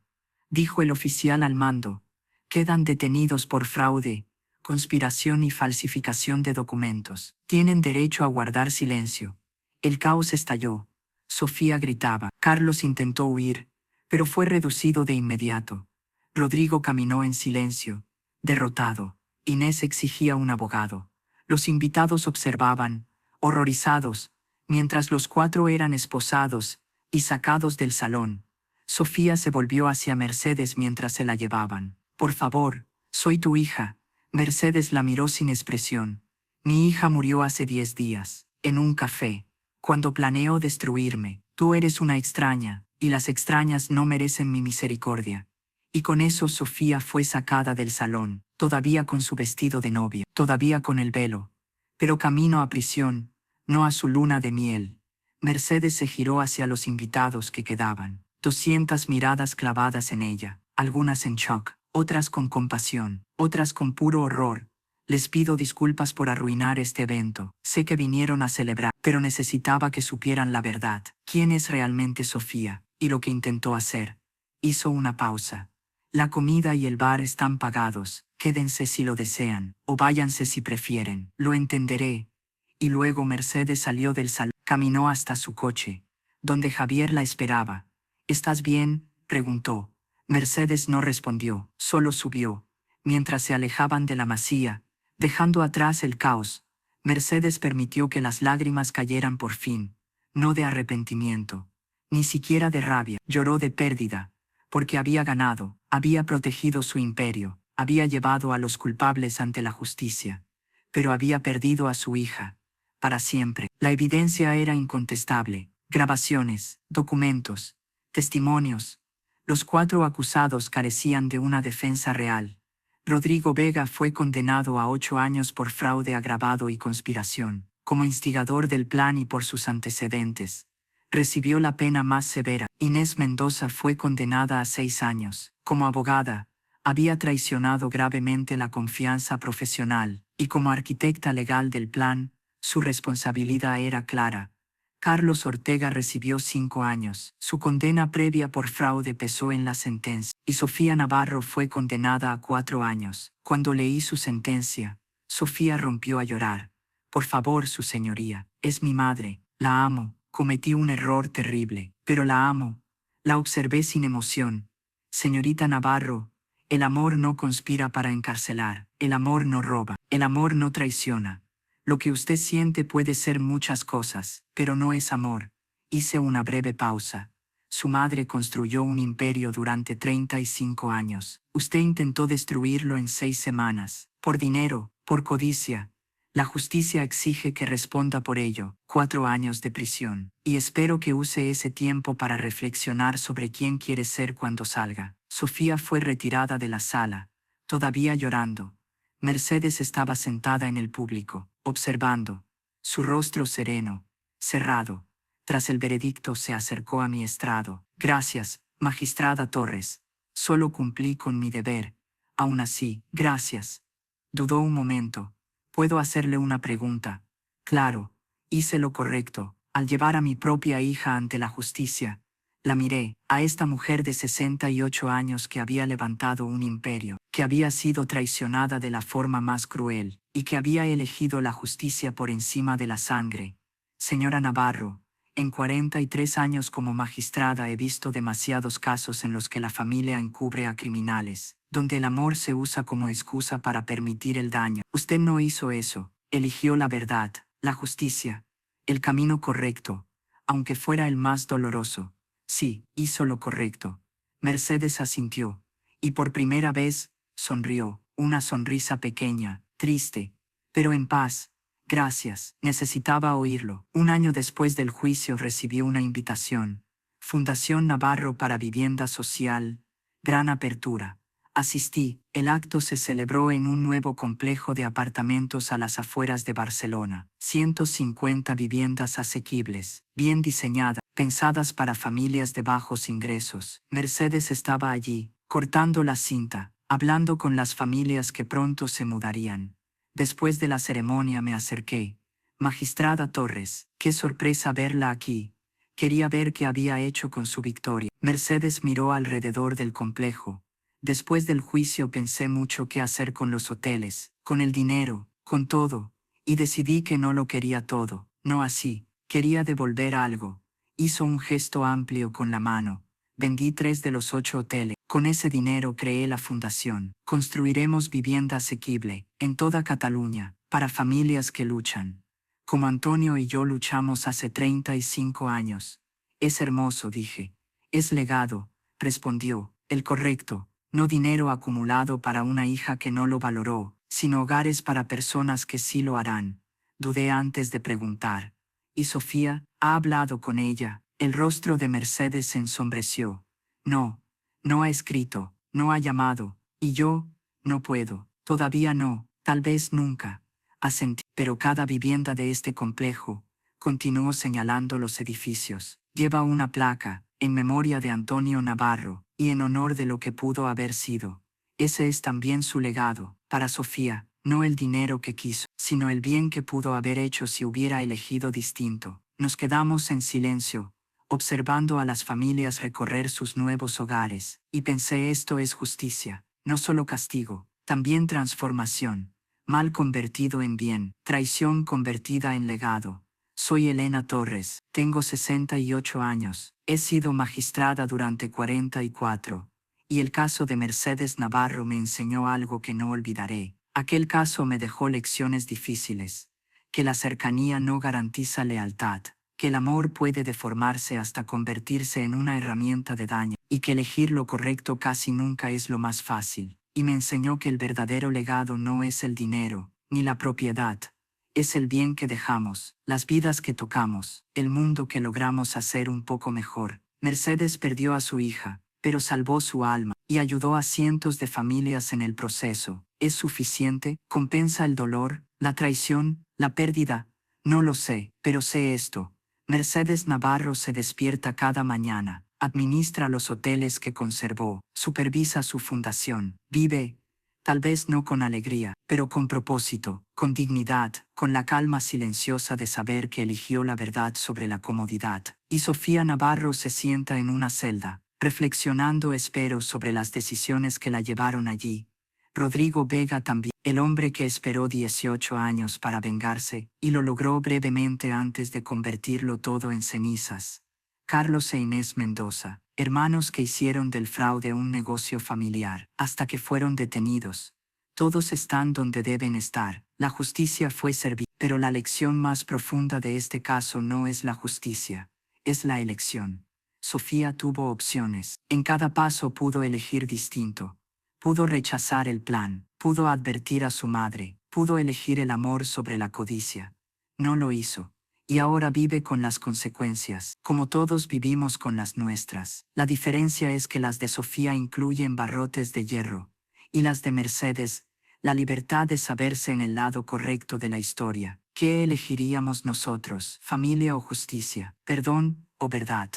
Dijo el oficial al mando. Quedan detenidos por fraude, conspiración y falsificación de documentos. Tienen derecho a guardar silencio. El caos estalló. Sofía gritaba. Carlos intentó huir, pero fue reducido de inmediato. Rodrigo caminó en silencio, derrotado. Inés exigía un abogado. Los invitados observaban, horrorizados, mientras los 4 eran esposados y sacados del salón. Sofía se volvió hacia Mercedes mientras se la llevaban. Por favor, soy tu hija. Mercedes la miró sin expresión. Mi hija murió hace 10 días, en un café, cuando planeó destruirme. Tú eres una extraña, y las extrañas no merecen mi misericordia. Y con eso Sofía fue sacada del salón, todavía con su vestido de novia, todavía con el velo. Pero camino a prisión, no a su luna de miel. Mercedes se giró hacia los invitados que quedaban. 200 miradas clavadas en ella, algunas en shock, otras con compasión, otras con puro horror. Les pido disculpas por arruinar este evento. Sé que vinieron a celebrar, pero necesitaba que supieran la verdad. ¿Quién es realmente Sofía? Y lo que intentó hacer. Hizo una pausa. La comida y el bar están pagados. Quédense si lo desean, o váyanse si prefieren. Lo entenderé. Y luego Mercedes salió del salón. Caminó hasta su coche, donde Javier la esperaba. ¿Estás bien?, preguntó. Mercedes no respondió, solo subió. Mientras se alejaban de la masía, dejando atrás el caos, Mercedes permitió que las lágrimas cayeran por fin, no de arrepentimiento, ni siquiera de rabia. Lloró de pérdida, porque había ganado, había protegido su imperio, había llevado a los culpables ante la justicia, pero había perdido a su hija, para siempre. La evidencia era incontestable, grabaciones, documentos, testimonios. Los 4 acusados carecían de una defensa real. Rodrigo Vega fue condenado a 8 años por fraude agravado y conspiración, como instigador del plan y por sus antecedentes. Recibió la pena más severa. Inés Mendoza fue condenada a 6 años. Como abogada, había traicionado gravemente la confianza profesional, y como arquitecta legal del plan, su responsabilidad era clara. Carlos Ortega recibió 5 años. Su condena previa por fraude pesó en la sentencia, y Sofía Navarro fue condenada a 4 años. Cuando leí su sentencia, Sofía rompió a llorar. Por favor, su señoría, es mi madre, la amo, cometí un error terrible, pero la amo. La observé sin emoción. Señorita Navarro, el amor no conspira para encarcelar, el amor no roba, el amor no traiciona. Lo que usted siente puede ser muchas cosas, pero no es amor. Hice una breve pausa. Su madre construyó un imperio durante 35 años. Usted intentó destruirlo en 6 semanas. Por dinero, por codicia. La justicia exige que responda por ello. 4 años de prisión. Y espero que use ese tiempo para reflexionar sobre quién quiere ser cuando salga. Sofía fue retirada de la sala, todavía llorando. Mercedes estaba sentada en el público, observando. Su rostro sereno, cerrado. Tras el veredicto se acercó a mi estrado. Gracias, magistrada Torres. Solo cumplí con mi deber. Aún así, gracias. Dudó un momento. ¿Puedo hacerle una pregunta? Claro, hice lo correcto. Al llevar a mi propia hija ante la justicia, la miré, a esta mujer de 68 años que había levantado un imperio, que había sido traicionada de la forma más cruel, y que había elegido la justicia por encima de la sangre. Señora Navarro, en 43 años como magistrada he visto demasiados casos en los que la familia encubre a criminales, donde el amor se usa como excusa para permitir el daño. Usted no hizo eso, eligió la verdad, la justicia, el camino correcto, aunque fuera el más doloroso. Sí, hizo lo correcto. Mercedes asintió, y por primera vez, sonrió, una sonrisa pequeña, triste, pero en paz. Gracias, necesitaba oírlo. Un año después del juicio recibió una invitación. Fundación Navarro para Vivienda Social, gran apertura. Asistí, el acto se celebró en un nuevo complejo de apartamentos a las afueras de Barcelona. 150 viviendas asequibles, bien diseñadas, pensadas para familias de bajos ingresos. Mercedes estaba allí, cortando la cinta, hablando con las familias que pronto se mudarían. Después de la ceremonia me acerqué. Magistrada Torres, qué sorpresa verla aquí. Quería ver qué había hecho con su victoria. Mercedes miró alrededor del complejo. Después del juicio pensé mucho qué hacer con los hoteles, con el dinero, con todo, y decidí que no lo quería todo, no así, quería devolver algo. Hizo un gesto amplio con la mano. Vendí 3 de los 8 hoteles. Con ese dinero creé la fundación. Construiremos vivienda asequible, en toda Cataluña, para familias que luchan. Como Antonio y yo luchamos hace 35 años. Es hermoso, dije. Es legado, respondió, el correcto. No dinero acumulado para una hija que no lo valoró, sino hogares para personas que sí lo harán. Dudé antes de preguntar. ¿Y Sofía? ¿Ha hablado con ella? El rostro de Mercedes se ensombreció. No, no ha escrito, no ha llamado. ¿Y yo? No puedo. Todavía no, tal vez nunca. Asentí. Pero cada vivienda de este complejo, continuó señalando los edificios, lleva una placa, en memoria de Antonio Navarro, y en honor de lo que pudo haber sido. Ese es también su legado, para Sofía, no el dinero que quiso, sino el bien que pudo haber hecho si hubiera elegido distinto. Nos quedamos en silencio, observando a las familias recorrer sus nuevos hogares, y pensé esto es justicia, no solo castigo, también transformación. Mal convertido en bien, traición convertida en legado. Soy Elena Torres, tengo 68 años, he sido magistrada durante 44, y el caso de Mercedes Navarro me enseñó algo que no olvidaré. Aquel caso me dejó lecciones difíciles, que la cercanía no garantiza lealtad, que el amor puede deformarse hasta convertirse en una herramienta de daño, y que elegir lo correcto casi nunca es lo más fácil. Y me enseñó que el verdadero legado no es el dinero, ni la propiedad. Es el bien que dejamos, las vidas que tocamos, el mundo que logramos hacer un poco mejor. Mercedes perdió a su hija, pero salvó su alma, y ayudó a cientos de familias en el proceso. ¿Es suficiente? ¿Compensa el dolor, la traición, la pérdida? No lo sé, pero sé esto. Mercedes Navarro se despierta cada mañana. Administra los hoteles que conservó, supervisa su fundación, vive, tal vez no con alegría, pero con propósito, con dignidad, con la calma silenciosa de saber que eligió la verdad sobre la comodidad. Y Sofía Navarro se sienta en una celda, reflexionando espero sobre las decisiones que la llevaron allí. Rodrigo Vega también, el hombre que esperó 18 años para vengarse, y lo logró brevemente antes de convertirlo todo en cenizas. Carlos e Inés Mendoza, hermanos que hicieron del fraude un negocio familiar, hasta que fueron detenidos. Todos están donde deben estar. La justicia fue servida, pero la lección más profunda de este caso no es la justicia, es la elección. Sofía tuvo opciones. En cada paso pudo elegir distinto. Pudo rechazar el plan, pudo advertir a su madre, pudo elegir el amor sobre la codicia. No lo hizo. Y ahora vive con las consecuencias, como todos vivimos con las nuestras. La diferencia es que las de Sofía incluyen barrotes de hierro, y las de Mercedes, la libertad de saberse en el lado correcto de la historia. ¿Qué elegiríamos nosotros, familia o justicia, perdón o verdad?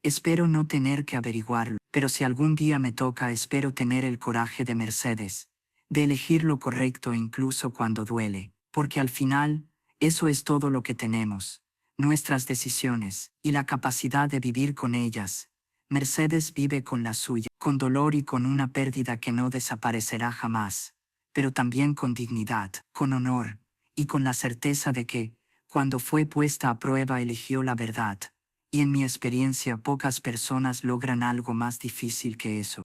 Espero no tener que averiguarlo, pero si algún día me toca, espero tener el coraje de Mercedes, de elegir lo correcto incluso cuando duele, porque al final, eso es todo lo que tenemos, nuestras decisiones, y la capacidad de vivir con ellas. Mercedes vive con la suya, con dolor y con una pérdida que no desaparecerá jamás, pero también con dignidad, con honor, y con la certeza de que, cuando fue puesta a prueba, eligió la verdad. Y en mi experiencia pocas personas logran algo más difícil que eso.